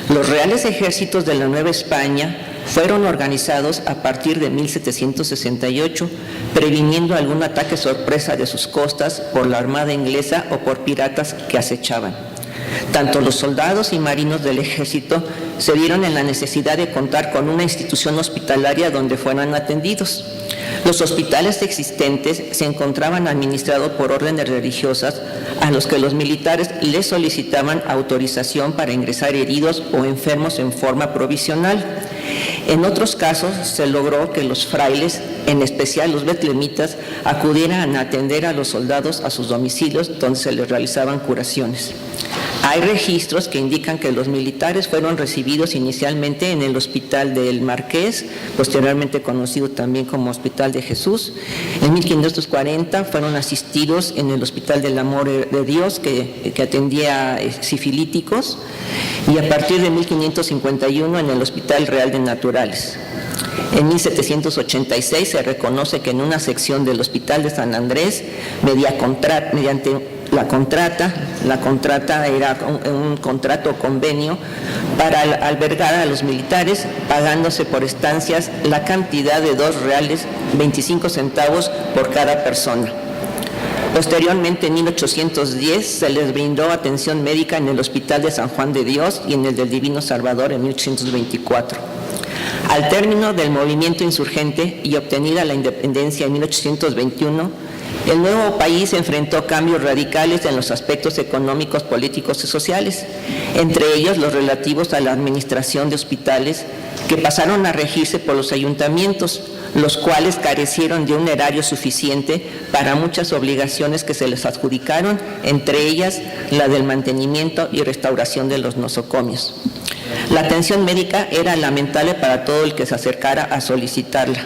Los reales ejércitos de la Nueva España fueron organizados a partir de 1768, previniendo algún ataque sorpresa de sus costas por la armada inglesa o por piratas que acechaban. Tanto los soldados y marinos del ejército se vieron en la necesidad de contar con una institución hospitalaria donde fueran atendidos. Los hospitales existentes se encontraban administrados por órdenes religiosas a los que los militares les solicitaban autorización para ingresar heridos o enfermos en forma provisional. En otros casos se logró que los frailes, en especial los betlemitas, acudieran a atender a los soldados a sus domicilios donde se les realizaban curaciones. Hay registros que indican que los militares fueron recibidos inicialmente en el Hospital del Marqués, posteriormente conocido también como Hospital de Jesús. En 1540 fueron asistidos en el Hospital del Amor de Dios, que atendía sifilíticos, y a partir de 1551 en el Hospital Real de Naturales. En 1786 se reconoce que en una sección del Hospital de San Andrés, mediante la contrata era un contrato o convenio para albergar a los militares, pagándose por estancias la cantidad de 2 reales 25 centavos por cada persona. Posteriormente, en 1810, se les brindó atención médica en el Hospital de San Juan de Dios y en el del Divino Salvador en 1824. Al término del movimiento insurgente y obtenida la independencia en 1821, el nuevo país enfrentó cambios radicales en los aspectos económicos, políticos y sociales, entre ellos los relativos a la administración de hospitales, que pasaron a regirse por los ayuntamientos, los cuales carecieron de un erario suficiente para muchas obligaciones que se les adjudicaron, entre ellas la del mantenimiento y restauración de los nosocomios. La atención médica era lamentable para todo el que se acercara a solicitarla.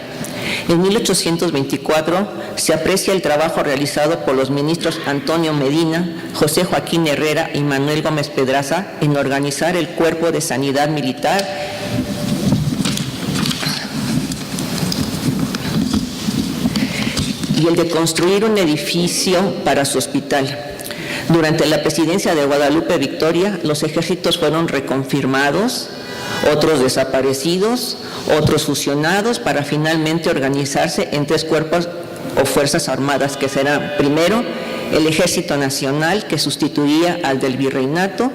En 1824 se aprecia el trabajo realizado por los ministros Antonio Medina, José Joaquín Herrera y Manuel Gómez Pedraza en organizar el Cuerpo de Sanidad Militar y el de construir un edificio para su hospital. Durante la presidencia de Guadalupe Victoria, los ejércitos fueron reconfirmados, otros desaparecidos, otros fusionados para finalmente organizarse en 3 cuerpos o fuerzas armadas, que serán primero el Ejército Nacional, que sustituía al del Virreinato,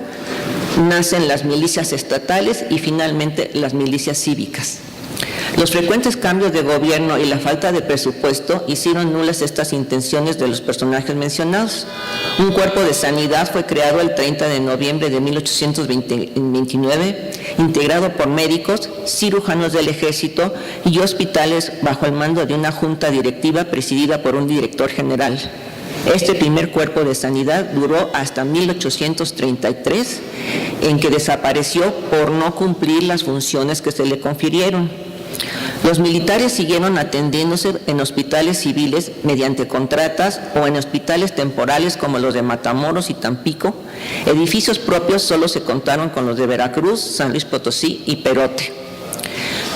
nacen las milicias estatales y finalmente las milicias cívicas. Los frecuentes cambios de gobierno y la falta de presupuesto hicieron nulas estas intenciones de los personajes mencionados. Un cuerpo de sanidad fue creado el 30 de noviembre de 1829, integrado por médicos, cirujanos del ejército y hospitales bajo el mando de una junta directiva presidida por un director general. Este primer cuerpo de sanidad duró hasta 1833, en que desapareció por no cumplir las funciones que se le confirieron. Los militares siguieron atendiéndose en hospitales civiles mediante contratas o en hospitales temporales como los de Matamoros y Tampico. Edificios propios solo se contaron con los de Veracruz, San Luis Potosí y Perote.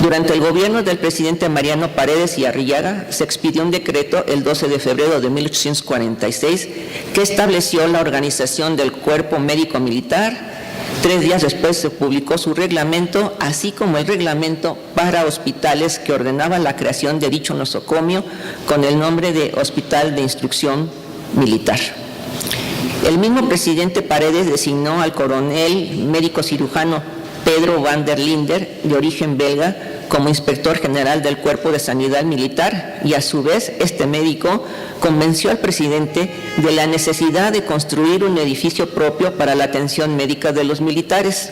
Durante el gobierno del presidente Mariano Paredes y Arrillaga, se expidió un decreto el 12 de febrero de 1846 que estableció la organización del Cuerpo Médico Militar. 3 días después se publicó su reglamento, así como el reglamento para hospitales que ordenaba la creación de dicho nosocomio con el nombre de Hospital de Instrucción Militar. El mismo presidente Paredes designó al coronel médico cirujano Pedro van der Linder, de origen belga, como inspector general del Cuerpo de Sanidad Militar, y a su vez este médico convenció al presidente de la necesidad de construir un edificio propio para la atención médica de los militares.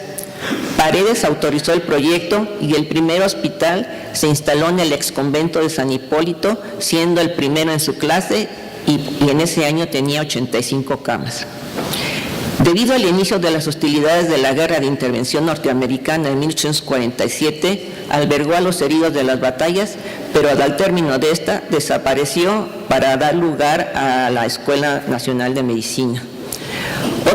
Paredes autorizó el proyecto y el primer hospital se instaló en el exconvento de San Hipólito, siendo el primero en su clase y en ese año tenía 85 camas. Debido al inicio de las hostilidades de la Guerra de Intervención Norteamericana en 1847, albergó a los heridos de las batallas, pero al término de esta desapareció para dar lugar a la Escuela Nacional de Medicina.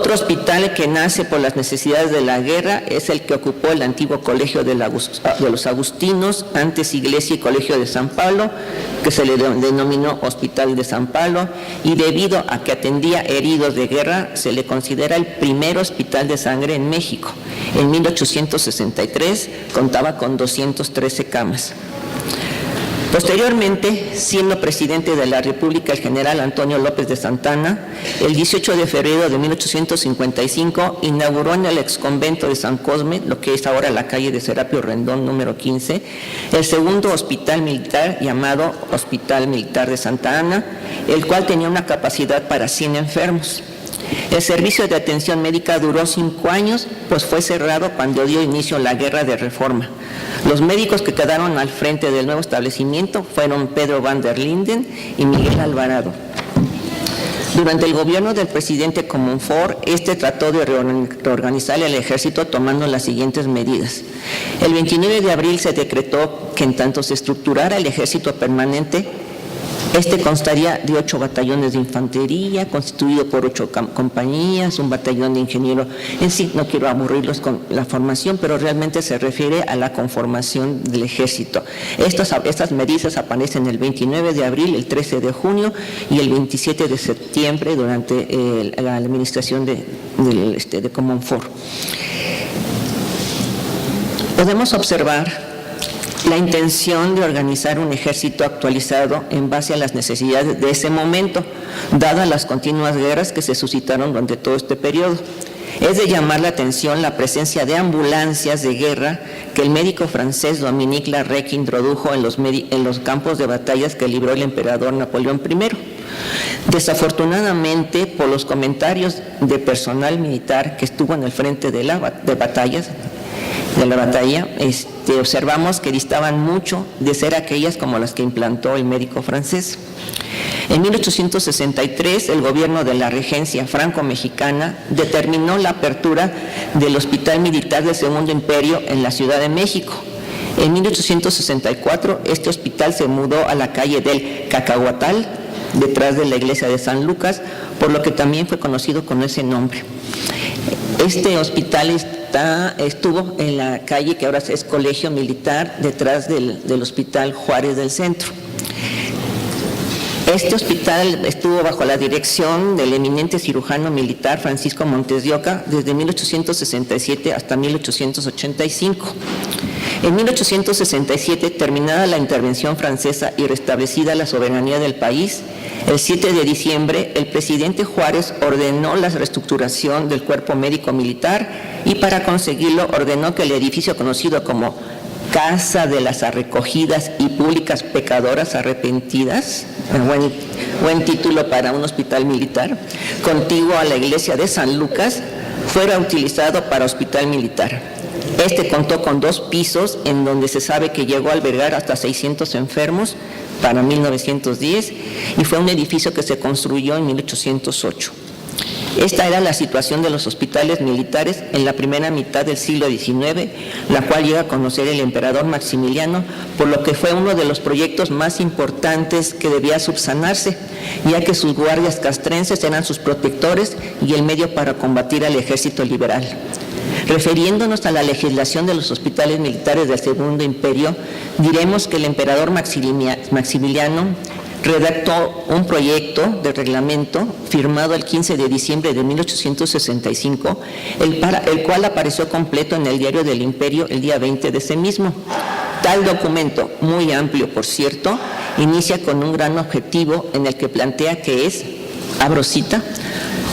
Otro hospital que nace por las necesidades de la guerra es el que ocupó el antiguo Colegio de los Agustinos, antes Iglesia y Colegio de San Pablo, que se le denominó Hospital de San Pablo, y debido a que atendía heridos de guerra, se le considera el primer hospital de sangre en México. En 1863 contaba con 213 camas. Posteriormente, siendo presidente de la República el general Antonio López de Santana, el 18 de febrero de 1855 inauguró en el exconvento de San Cosme, lo que es ahora la calle de Serapio Rendón número 15, el segundo hospital militar llamado Hospital Militar de Santa Ana, el cual tenía una capacidad para 100 enfermos. El servicio de atención médica duró 5 años, pues fue cerrado cuando dio inicio la Guerra de Reforma. Los médicos que quedaron al frente del nuevo establecimiento fueron Pedro van der Linden y Miguel Alvarado. Durante el gobierno del presidente Comonfort, trató de reorganizar el ejército tomando las siguientes medidas. El 29 de abril se decretó que en tanto se estructurara el ejército permanente, constaría de 8 batallones de infantería, constituido por 8 compañías, un batallón de ingenieros. En sí, no quiero aburrirlos con la formación, pero realmente se refiere a la conformación del ejército. Estas medidas aparecen el 29 de abril, el 13 de junio y el 27 de septiembre durante la administración de Comonfort. Podemos observar la intención de organizar un ejército actualizado en base a las necesidades de ese momento, dadas las continuas guerras que se suscitaron durante todo este periodo. Es de llamar la atención la presencia de ambulancias de guerra que el médico francés Dominique Larrec introdujo en los campos de batallas que libró el emperador Napoleón I. Desafortunadamente, por los comentarios de personal militar que estuvo en el frente de la batalla, observamos que distaban mucho de ser aquellas como las que implantó el médico francés. En 1863, el gobierno de la regencia franco-mexicana determinó la apertura del Hospital Militar del Segundo Imperio en la Ciudad de México. En 1864, este hospital se mudó a la calle del Cacahuatal, detrás de la iglesia de San Lucas, por lo que también fue conocido con ese nombre. Este hospital estuvo en la calle que ahora es Colegio Militar, detrás del Hospital Juárez del Centro. Este hospital estuvo bajo la dirección del eminente cirujano militar Francisco Montes de Oca desde 1867 hasta 1885. En 1867, terminada la intervención francesa y restablecida la soberanía del país, el 7 de diciembre, el presidente Juárez ordenó la reestructuración del cuerpo médico militar y para conseguirlo ordenó que el edificio conocido como Casa de las Arrecogidas y Públicas Pecadoras Arrepentidas, buen título para un hospital militar, contiguo a la iglesia de San Lucas, fuera utilizado para hospital militar. Contó con 2 pisos en donde se sabe que llegó a albergar hasta 600 enfermos para 1910 y fue un edificio que se construyó en 1808. Esta era la situación de los hospitales militares en la primera mitad del siglo XIX, la cual llega a conocer el emperador Maximiliano, por lo que fue uno de los proyectos más importantes que debía subsanarse, ya que sus guardias castrenses eran sus protectores y el medio para combatir al ejército liberal. Refiriéndonos a la legislación de los hospitales militares del Segundo Imperio, diremos que el emperador Maximiliano redactó un proyecto de reglamento firmado el 15 de diciembre de 1865, el cual apareció completo en el Diario del Imperio el día 20 de ese mismo. Tal documento, muy amplio por cierto, inicia con un gran objetivo en el que plantea que es, abro cita,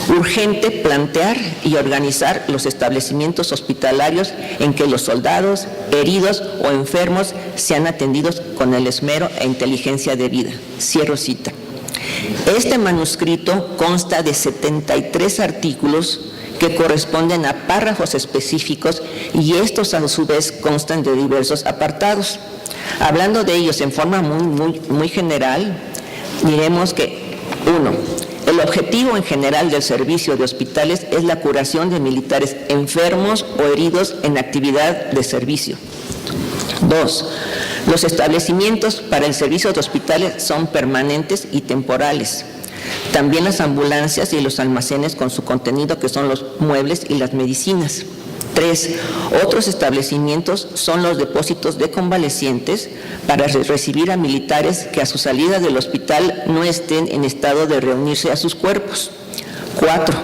urgente plantear y organizar los establecimientos hospitalarios en que los soldados, heridos o enfermos sean atendidos con el esmero e inteligencia debida. Cierro cita. Este manuscrito consta de 73 artículos que corresponden a párrafos específicos y estos a su vez constan de diversos apartados. Hablando de ellos en forma muy general, diremos que 1. El objetivo en general del servicio de hospitales es la curación de militares enfermos o heridos en actividad de servicio. 2. Los establecimientos para el servicio de hospitales son permanentes y temporales. También las ambulancias y los almacenes con su contenido, que son los muebles y las medicinas. 3. Otros establecimientos son los depósitos de convalecientes para recibir a militares que a su salida del hospital no estén en estado de reunirse a sus cuerpos. 4.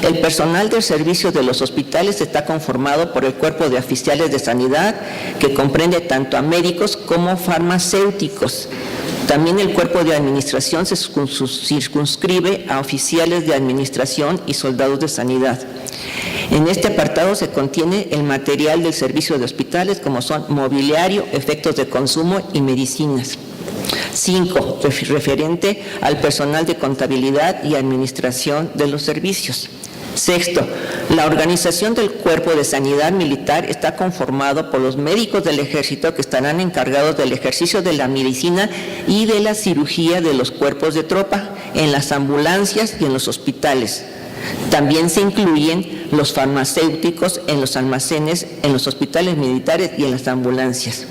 El personal del servicio de los hospitales está conformado por el cuerpo de oficiales de sanidad, que comprende tanto a médicos como farmacéuticos. También el cuerpo de administración se circunscribe a oficiales de administración y soldados de sanidad. En este apartado se contiene el material del servicio de hospitales, como son mobiliario, efectos de consumo y medicinas. 5. Referente al personal de contabilidad y administración de los servicios. 6. La organización del cuerpo de sanidad militar está conformado por los médicos del ejército, que estarán encargados del ejercicio de la medicina y de la cirugía de los cuerpos de tropa en las ambulancias y en los hospitales. También se incluyen los farmacéuticos en los almacenes, en los hospitales militares y en las ambulancias.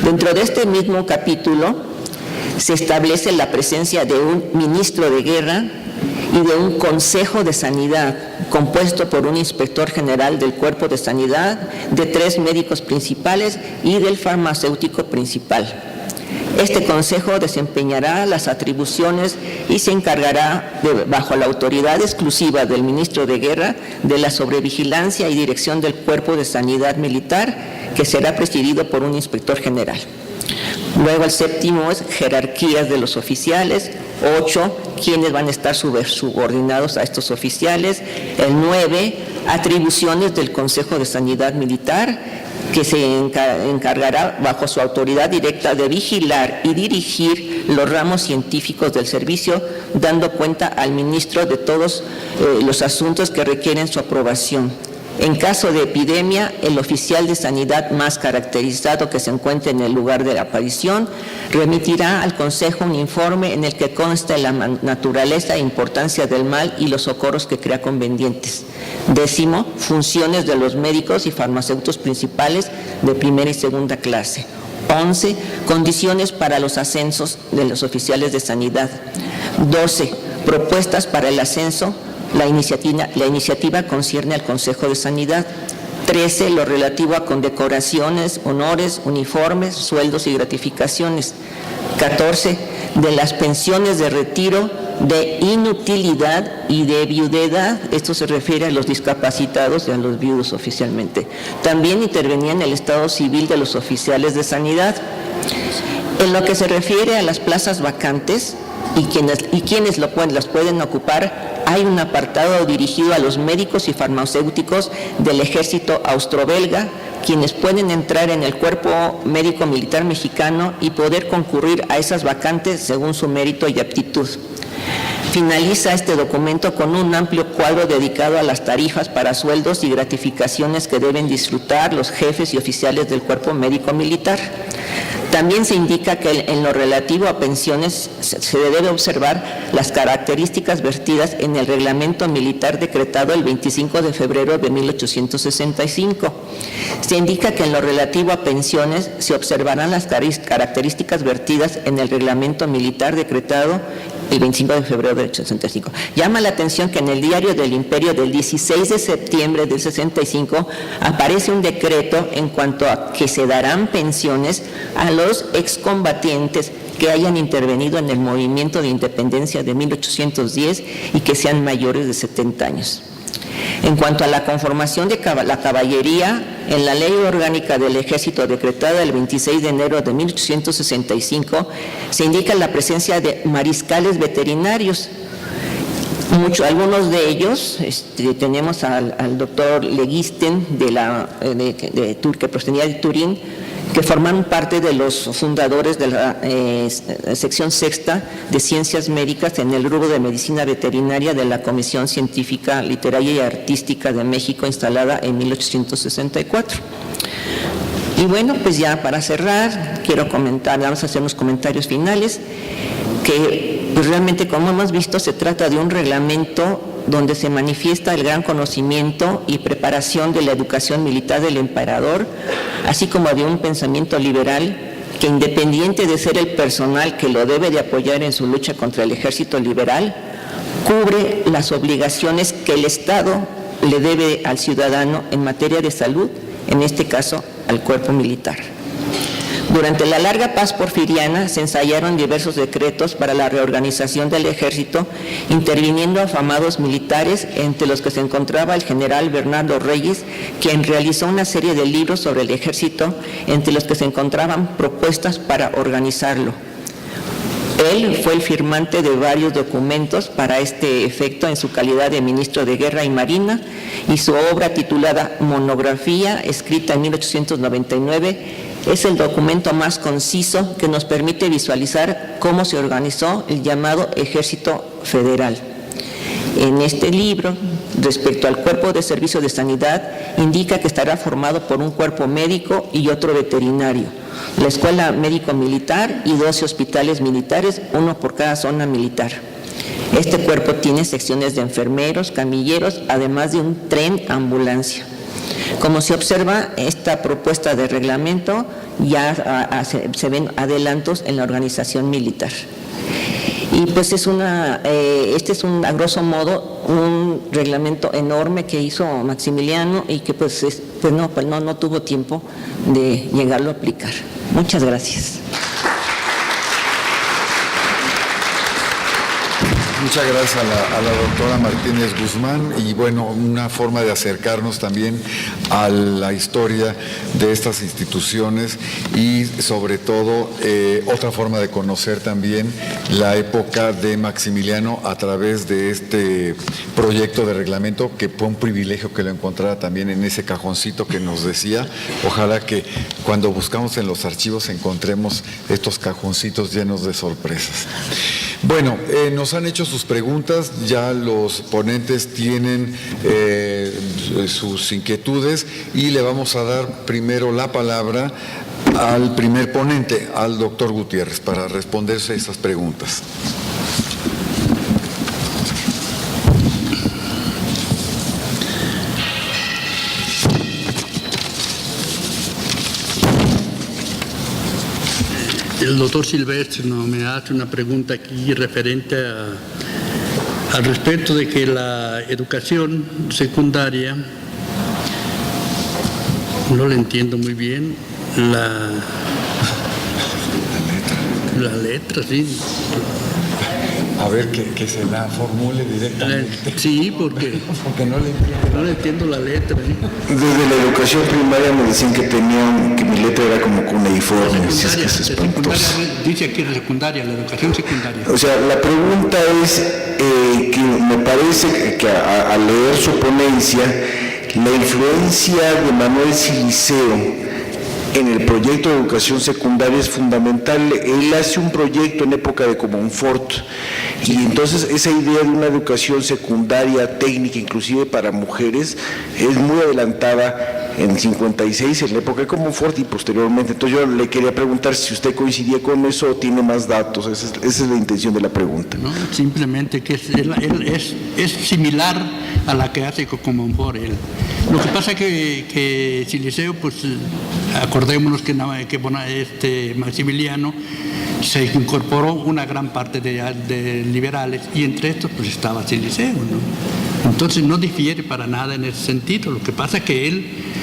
Dentro de este mismo capítulo se establece la presencia de un ministro de guerra y de un consejo de sanidad compuesto por un inspector general del cuerpo de sanidad, de 3 médicos principales y del farmacéutico principal. Este consejo desempeñará las atribuciones y se encargará, bajo la autoridad exclusiva del ministro de guerra, de la sobrevigilancia y dirección del cuerpo de sanidad militar, que será presidido por un inspector general. Luego el 7º es jerarquías de los oficiales. 8, quiénes van a estar subordinados a estos oficiales. El 9, atribuciones del Consejo de Sanidad Militar, que se encargará bajo su autoridad directa de vigilar y dirigir los ramos científicos del servicio, dando cuenta al ministro de todos los asuntos que requieren su aprobación. En caso de epidemia, el oficial de sanidad más caracterizado que se encuentre en el lugar de la aparición remitirá al Consejo un informe en el que consta la naturaleza e importancia del mal y los socorros que crea convenientes. 10, funciones de los médicos y farmacéuticos principales de primera y segunda clase. 11, condiciones para los ascensos de los oficiales de sanidad. 12, propuestas para el ascenso. La iniciativa concierne al Consejo de Sanidad. 13, lo relativo a condecoraciones, honores, uniformes, sueldos y gratificaciones. 14, de las pensiones de retiro, de inutilidad y de viudedad. Esto se refiere a los discapacitados y a los viudos oficialmente. También intervenía en el estado civil de los oficiales de sanidad. En lo que se refiere a las plazas vacantes y quienes las pueden ocupar, hay un apartado dirigido a los médicos y farmacéuticos del ejército austro-belga, quienes pueden entrar en el cuerpo médico militar mexicano y poder concurrir a esas vacantes según su mérito y aptitud. Finaliza este documento con un amplio cuadro dedicado a las tarifas para sueldos y gratificaciones que deben disfrutar los jefes y oficiales del cuerpo médico militar. También se indica que en lo relativo a pensiones se debe observar las características vertidas en el reglamento militar decretado el 25 de febrero de 1865. Se indica que en lo relativo a pensiones se observarán las características vertidas en el reglamento militar decretado el 25 de febrero del 65. Llama la atención que en el Diario del Imperio del 16 de septiembre del 65 aparece un decreto en cuanto a que se darán pensiones a los excombatientes que hayan intervenido en el movimiento de independencia de 1810 y que sean mayores de 70 años. En cuanto a la conformación de la caballería, en la Ley Orgánica del Ejército decretada el 26 de enero de 1865, se indica la presencia de mariscales veterinarios. Algunos de ellos, tenemos al doctor Legisten, que procedía de Turín, que forman parte de los fundadores de la sección sexta de Ciencias Médicas en el rubro de Medicina Veterinaria de la Comisión Científica, Literaria y Artística de México, instalada en 1864. Y bueno, pues ya para cerrar, vamos a hacer unos comentarios finales, que pues realmente, como hemos visto, se trata de un reglamento donde se manifiesta el gran conocimiento y preparación de la educación militar del emperador, así como de un pensamiento liberal que independiente de ser el personal que lo debe de apoyar en su lucha contra el ejército liberal, cubre las obligaciones que el Estado le debe al ciudadano en materia de salud, en este caso al cuerpo militar. Durante la larga paz porfiriana se ensayaron diversos decretos para la reorganización del ejército, interviniendo afamados militares, entre los que se encontraba el general Bernardo Reyes, quien realizó una serie de libros sobre el ejército, entre los que se encontraban propuestas para organizarlo. Él fue el firmante de varios documentos para este efecto en su calidad de ministro de Guerra y Marina, y su obra titulada Monografía, escrita en 1899, es el documento más conciso que nos permite visualizar cómo se organizó el llamado Ejército Federal. En este libro, respecto al cuerpo de servicio de sanidad, indica que estará formado por un cuerpo médico y otro veterinario, la Escuela Médico-Militar y 12 hospitales militares, uno por cada zona militar. Este cuerpo tiene secciones de enfermeros, camilleros, además de un tren ambulancia. Como se observa, esta propuesta de reglamento ya se ven adelantos en la organización militar. Y pues este es a grosso modo un reglamento enorme que hizo Maximiliano y que no tuvo tiempo de llegarlo a aplicar. Muchas gracias. Muchas gracias a la doctora Martínez Guzmán, y bueno, una forma de acercarnos también a la historia de estas instituciones y sobre todo otra forma de conocer también la época de Maximiliano a través de este proyecto de reglamento, que fue un privilegio que lo encontrara también en ese cajoncito que nos decía. Ojalá que cuando buscamos en los archivos encontremos estos cajoncitos llenos de sorpresas. Bueno, nos han hecho sus preguntas, ya los ponentes tienen sus inquietudes, y le vamos a dar primero la palabra al primer ponente, al doctor Gutiérrez, para responderse a esas preguntas. El doctor Silvestre me hace una pregunta aquí referente al respecto de que la educación secundaria, no le entiendo muy bien, la letra, sí. A ver, que se la formule directamente. Sí, porque no le entiendo la letra. Desde la educación primaria me decían que mi letra era como cuneiforme, si es que es espantoso. Dice aquí la secundaria, la educación secundaria. O sea, la pregunta es que me parece que al leer su ponencia, la influencia de Manuel Siliceo en el proyecto de educación secundaria es fundamental. Él hace un proyecto en época de Comonfort, y entonces esa idea de una educación secundaria técnica, inclusive para mujeres, es muy adelantada en 56, en la época de Comonfort y posteriormente. Entonces yo le quería preguntar si usted coincidía con eso o tiene más datos. Esa es la intención de la pregunta. No, simplemente que es similar a la que hace Comonfort él. Lo que pasa que Siliceo, pues acordémonos que Maximiliano se incorporó una gran parte de liberales, y entre estos pues estaba Siliceo, ¿no? Entonces no difiere para nada en ese sentido. Lo que pasa es que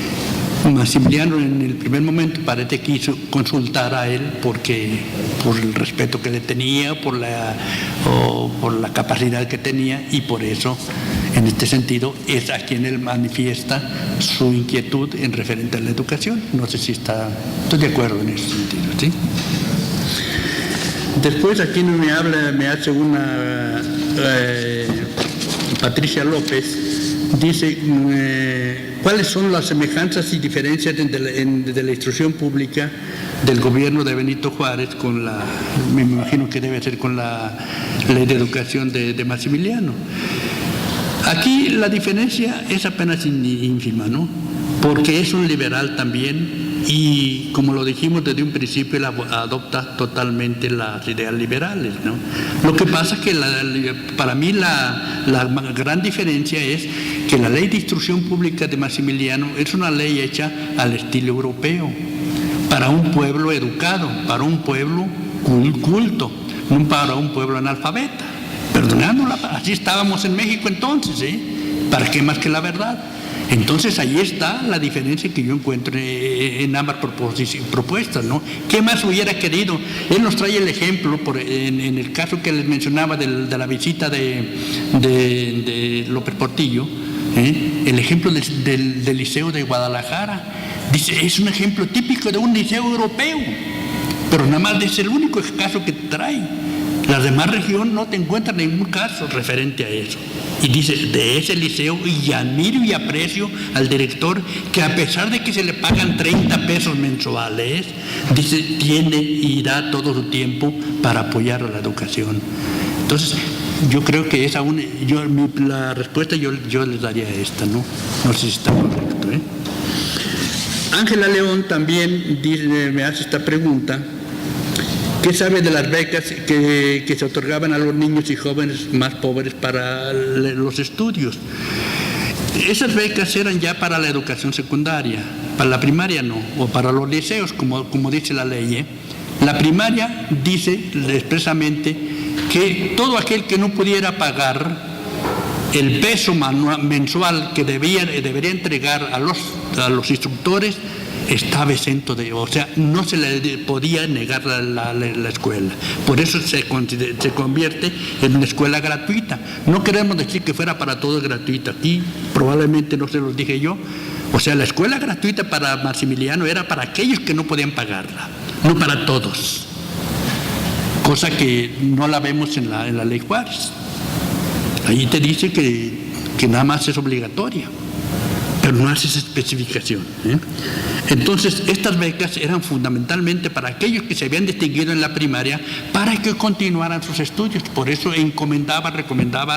Maximiliano en el primer momento parece que quiso consultar a él por el respeto que le tenía, por la capacidad que tenía, y por eso, en este sentido, es a quien él manifiesta su inquietud en referente a la educación. No sé si estoy de acuerdo en ese sentido, ¿sí? Después aquí me hace una Patricia López, dice cuáles son las semejanzas y diferencias de la instrucción pública del gobierno de Benito Juárez me imagino que debe ser con la ley de educación de Maximiliano. Aquí la diferencia es apenas ínfima, ¿no? Porque es un liberal también, y como lo dijimos desde un principio, él adopta totalmente las ideas liberales, ¿no? Lo que pasa es que para mí la gran diferencia es que la ley de instrucción pública de Maximiliano es una ley hecha al estilo europeo, para un pueblo educado, para un pueblo culto, no para un pueblo analfabeta. Perdonándola, así estábamos en México entonces, ¿para qué más que la verdad? Entonces ahí está la diferencia que yo encuentro en ambas propuestas, ¿no? ¿Qué más hubiera querido? Él nos trae el ejemplo, en el caso que les mencionaba de la visita de López Portillo, el ejemplo del Liceo de Guadalajara. Dice, es un ejemplo típico de un liceo europeo, pero nada más es el único caso que trae. La demás región no te encuentra ningún caso referente a eso. Y dice, de ese liceo, y admiro y aprecio al director, que a pesar de que se le pagan 30 pesos mensuales, dice, tiene y da todo su tiempo para apoyar a la educación. Entonces, yo creo que esa la respuesta yo les daría esta, ¿no? No sé si está correcto, Ángela León también me hace esta pregunta. ¿Qué sabe de las becas que se otorgaban a los niños y jóvenes más pobres para los estudios? Esas becas eran ya para la educación secundaria, para la primaria no, o para los liceos, como dice la ley. La primaria dice expresamente que todo aquel que no pudiera pagar el peso mensual que debería entregar a los instructores, estaba exento o sea, no se le podía negar la escuela. Por eso se convierte en una escuela gratuita. No queremos decir que fuera para todos gratuita. Aquí probablemente no se los dije yo. O sea, la escuela gratuita para Maximiliano era para aquellos que no podían pagarla, no para todos. Cosa que no la vemos en la ley Juárez. Ahí te dice que nada más es obligatoria, pero no hace esa especificación. Entonces, estas becas eran fundamentalmente para aquellos que se habían distinguido en la primaria para que continuaran sus estudios. Por eso recomendaba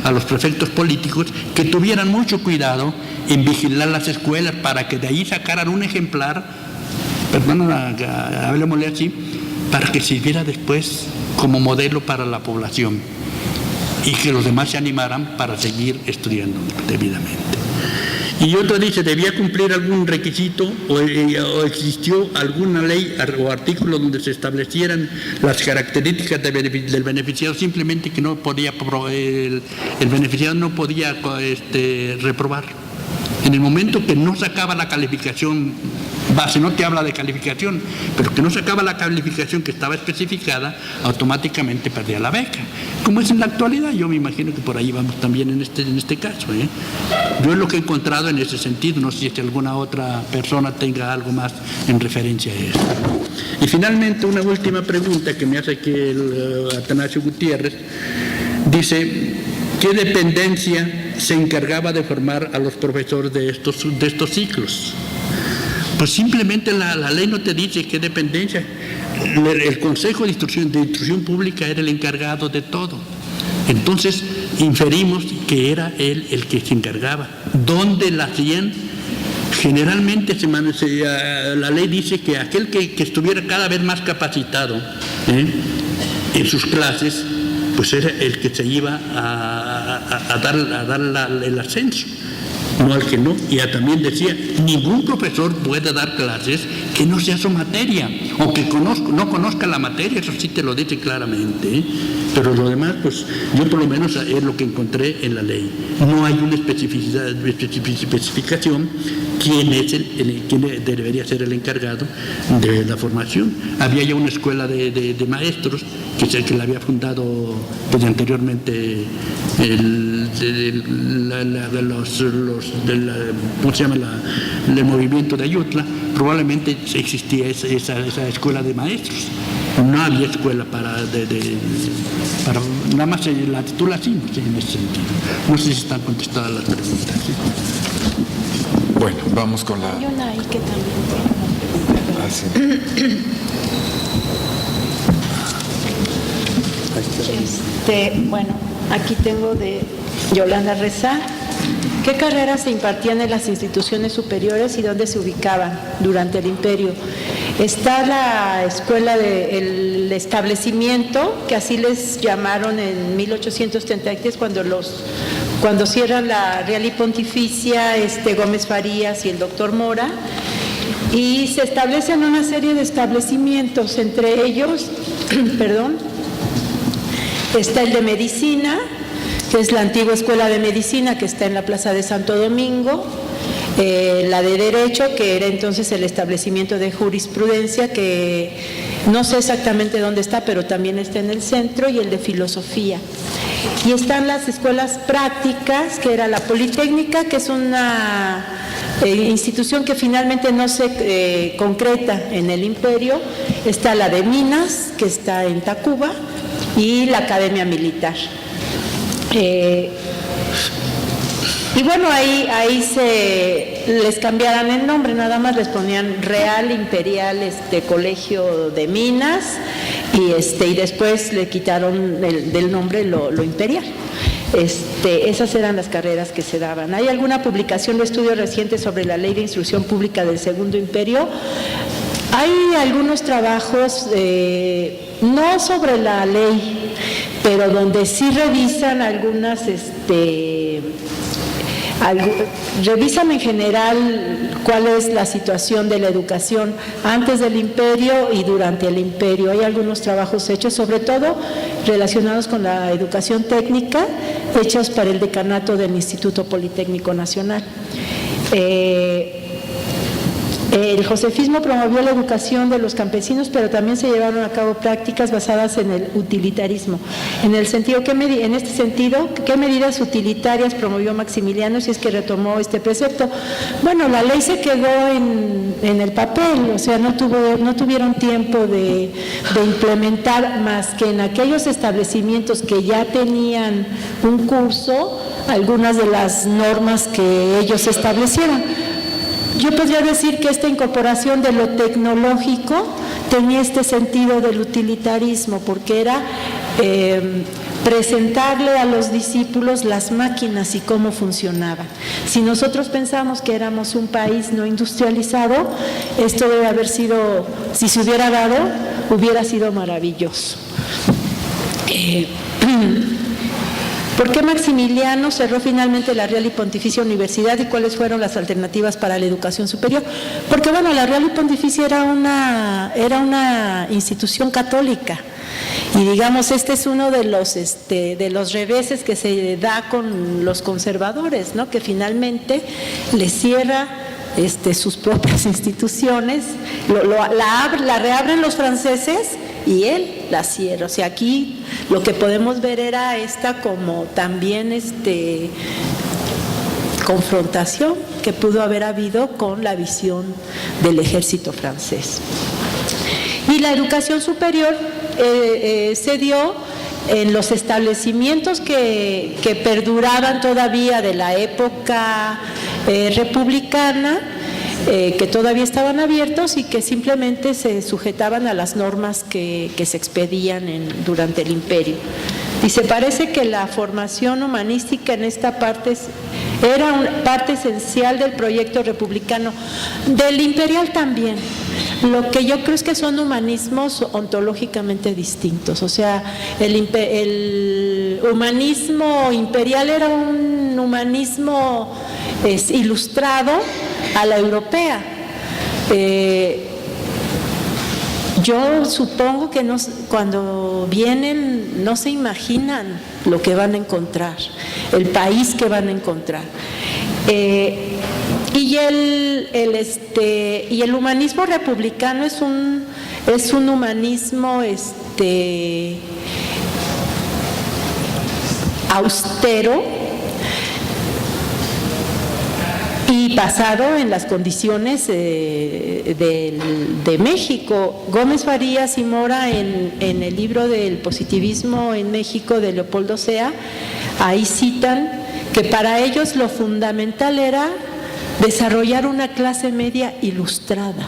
a los prefectos políticos que tuvieran mucho cuidado en vigilar las escuelas para que de ahí sacaran un ejemplar, hablemosle así, para que sirviera después como modelo para la población y que los demás se animaran para seguir estudiando debidamente. Y otro dice, ¿debía cumplir algún requisito o existió alguna ley o artículo donde se establecieran las características del beneficiario? Simplemente que no podía, el beneficiario no podía reprobar. En el momento que no sacaba la calificación base, no te habla de calificación, pero que no sacaba la calificación que estaba especificada, automáticamente perdía la beca. Como es en la actualidad, yo me imagino que por ahí vamos también en este caso. Yo es lo que he encontrado en ese sentido, no sé si alguna otra persona tenga algo más en referencia a eso. Y finalmente, una última pregunta que me hace aquí el Atanasio Gutiérrez, dice, ¿qué dependencia se encargaba de formar a los profesores de estos ciclos? Pues simplemente la ley no te dice qué dependencia. El Consejo de Instrucción Pública era el encargado de todo. Entonces inferimos que era él el que se encargaba. ¿Dónde la hacían? Generalmente la ley dice que aquel que estuviera cada vez más capacitado en sus clases, pues era el que se iba a dar el ascenso, no al que no. Y también decía, ningún profesor puede dar clases que no sea su materia, o que no conozca la materia, eso sí te lo dice claramente, pero lo demás, pues yo por lo menos es lo que encontré en la ley. No hay una especificación quién debería ser el encargado de la formación. Había ya una escuela de maestros que la había fundado pues anteriormente ¿cómo se llama? El movimiento de Ayutla. Probablemente existía esa escuela de maestros. No había escuela para nada más la titulación, ¿sí? En ese sentido. No sé si están contestadas las preguntas. ¿Sí? Bueno, vamos con la... Hay una ahí que también... sí. Bueno, aquí tengo de Yolanda Reza. ¿Qué carreras se impartían en las instituciones superiores y dónde se ubicaban durante el imperio? Está la escuela del establecimiento, que así les llamaron en 1833 cuando cierra la Real y Pontificia Gómez Farías y el doctor Mora. Y se establecen una serie de establecimientos, entre ellos, está el de medicina, que es la antigua Escuela de Medicina que está en la Plaza de Santo Domingo, la de Derecho, que era entonces el establecimiento de jurisprudencia, que no sé exactamente dónde está, pero también está en el centro, y el de Filosofía. Y están las escuelas prácticas, que era la Politécnica, que es una institución que finalmente no se concreta en el Imperio. Está la de Minas, que está en Tacuba, y la Academia Militar. Y bueno, ahí les cambiaran el nombre, nada más les ponían Real Imperial Colegio de Minas, y después le quitaron del nombre lo imperial. Esas eran las carreras que se daban. ¿Hay alguna publicación de estudios recientes sobre la Ley de Instrucción Pública del Segundo Imperio? Hay algunos trabajos, no sobre la ley, pero donde sí revisan algunas, revisan en general cuál es la situación de la educación antes del Imperio y durante el Imperio. Hay algunos trabajos hechos, sobre todo relacionados con la educación técnica, hechos para el decanato del Instituto Politécnico Nacional. El josefismo promovió la educación de los campesinos, pero también se llevaron a cabo prácticas basadas en el utilitarismo. En este sentido, ¿qué medidas utilitarias promovió Maximiliano si es que retomó este precepto? Bueno, la ley se quedó en el papel, o sea, no tuvieron tiempo de implementar más que en aquellos establecimientos que ya tenían un curso, algunas de las normas que ellos establecieron. Yo podría decir que esta incorporación de lo tecnológico tenía este sentido del utilitarismo, porque era presentarle a los discípulos las máquinas y cómo funcionaban. Si nosotros pensamos que éramos un país no industrializado, esto debe haber sido, si se hubiera dado, hubiera sido maravilloso. ¿Por qué Maximiliano cerró finalmente la Real y Pontificia Universidad y cuáles fueron las alternativas para la educación superior? Porque bueno, la Real y Pontificia era una institución católica, y digamos, este es uno de los reveses que se da con los conservadores, ¿no? Que finalmente les cierra sus propias instituciones, la reabren los franceses y él la cierra. O sea, aquí lo que podemos ver era como también confrontación que pudo haber habido con la visión del ejército francés. Y la educación superior se dio en los establecimientos que perduraban todavía de la época republicana, que todavía estaban abiertos y que simplemente se sujetaban a las normas que se expedían durante el Imperio. Dice, parece que la formación humanística en esta parte era una parte esencial del proyecto republicano, del imperial también. Lo que yo creo es que son humanismos ontológicamente distintos. O sea, el humanismo imperial era un humanismo ilustrado a la europea. Yo supongo que cuando vienen no se imaginan lo que van a encontrar, el país que van a encontrar. Y el humanismo republicano es un humanismo austero y basado en las condiciones de México. Gómez Farías y Mora, en el libro del positivismo en México de Leopoldo Sea, ahí citan que para ellos lo fundamental era desarrollar una clase media ilustrada.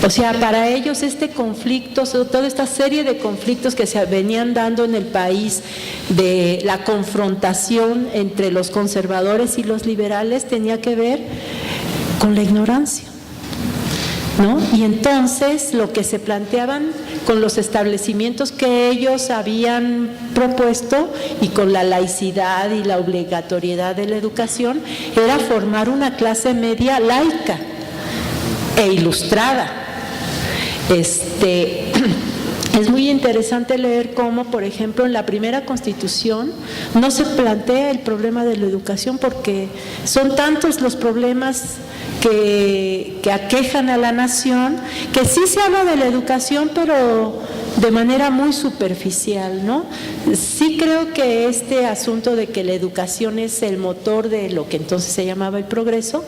O sea, para ellos este conflicto, toda esta serie de conflictos que se venían dando en el país, de la confrontación entre los conservadores y los liberales, tenía que ver con la ignorancia, ¿no? Y entonces lo que se planteaban con los establecimientos que ellos habían propuesto y con la laicidad y la obligatoriedad de la educación era formar una clase media laica, e ilustrada. Es muy interesante leer cómo, por ejemplo, en la primera Constitución no se plantea el problema de la educación, porque son tantos los problemas que aquejan a la nación, que sí se habla de la educación, pero de manera muy superficial, ¿no? Sí creo que este asunto de que la educación es el motor de lo que entonces se llamaba el progreso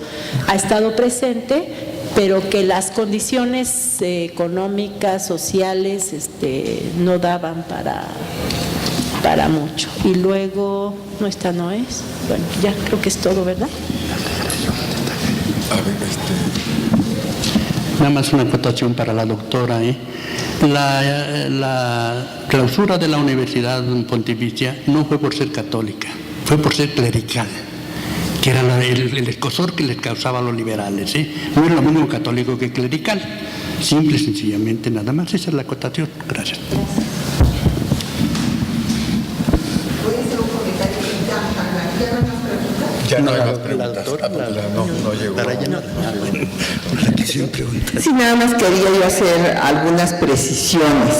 ha estado presente, pero que las condiciones económicas, sociales, no daban para mucho. Y luego, no es. Bueno, ya creo que es todo, ¿verdad? A ver, Nada más una acotación para la doctora. La clausura de la Universidad Pontificia no fue por ser católica, fue por ser clerical, que era el escozor que les causaba a los liberales. No es lo mismo católico que clerical, simple y sencillamente, nada más. Esa es la acotación. Gracias. ya no hay más preguntas. No llegó. Sí, nada más quería yo hacer algunas precisiones.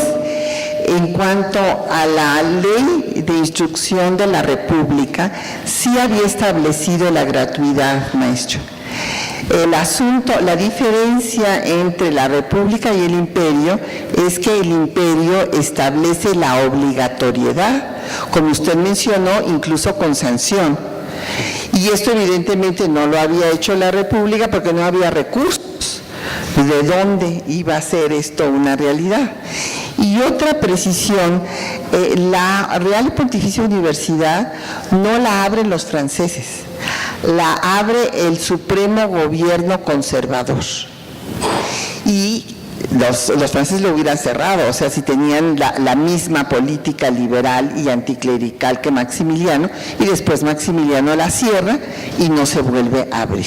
En cuanto a la ley de instrucción de la República, sí había establecido la gratuidad, maestro. El asunto, la diferencia entre la República y el Imperio es que el Imperio establece la obligatoriedad, como usted mencionó, incluso con sanción. Y esto evidentemente no lo había hecho la República porque no había recursos. ¿De dónde iba a ser esto una realidad? Y otra precisión, la Real Pontificia Universidad no la abren los franceses, la abre el Supremo Gobierno Conservador. Y los franceses lo hubieran cerrado, o sea, si tenían la misma política liberal y anticlerical que Maximiliano, y después Maximiliano la cierra y no se vuelve a abrir.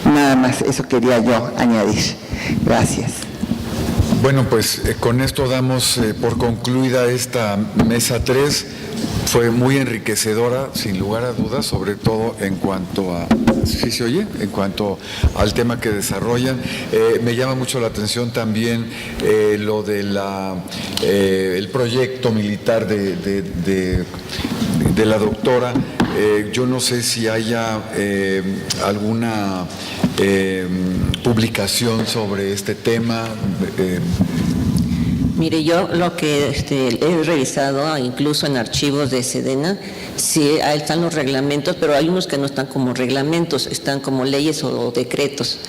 Nada más, eso quería yo añadir. Gracias. Bueno, pues con esto damos por concluida esta mesa 3. Fue muy enriquecedora, sin lugar a dudas, sobre todo en cuanto a, ¿sí se oye? En cuanto al tema que desarrollan. Me llama mucho la atención también lo de el proyecto militar de la doctora. Yo no sé si haya alguna publicación sobre este tema. Mire, yo lo que he revisado, incluso en archivos de Sedena, sí, ahí están los reglamentos, pero hay unos que no están como reglamentos, están como leyes o decretos.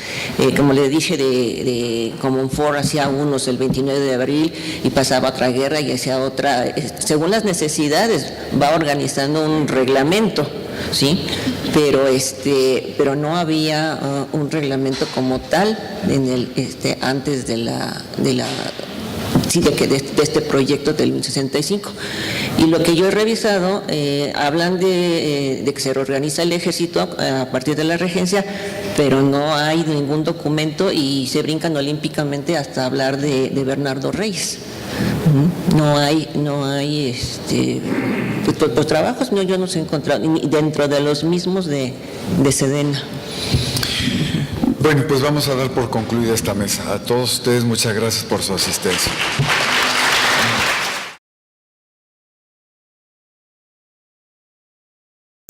Como le dije, de Comonfort hacía unos el 29 de abril y pasaba otra guerra y hacía otra, según las necesidades, va organizando un reglamento, ¿sí? Pero no había un reglamento como tal en antes de este proyecto del 65. Y lo que yo he revisado, hablan de que se reorganiza el ejército a partir de la regencia, pero no hay ningún documento y se brincan olímpicamente hasta hablar de Bernardo Reyes. No hay los trabajos, no, yo no se he encontrado ni dentro de los mismos de Sedena. Bueno, pues vamos a dar por concluida esta mesa. A todos ustedes muchas gracias por su asistencia.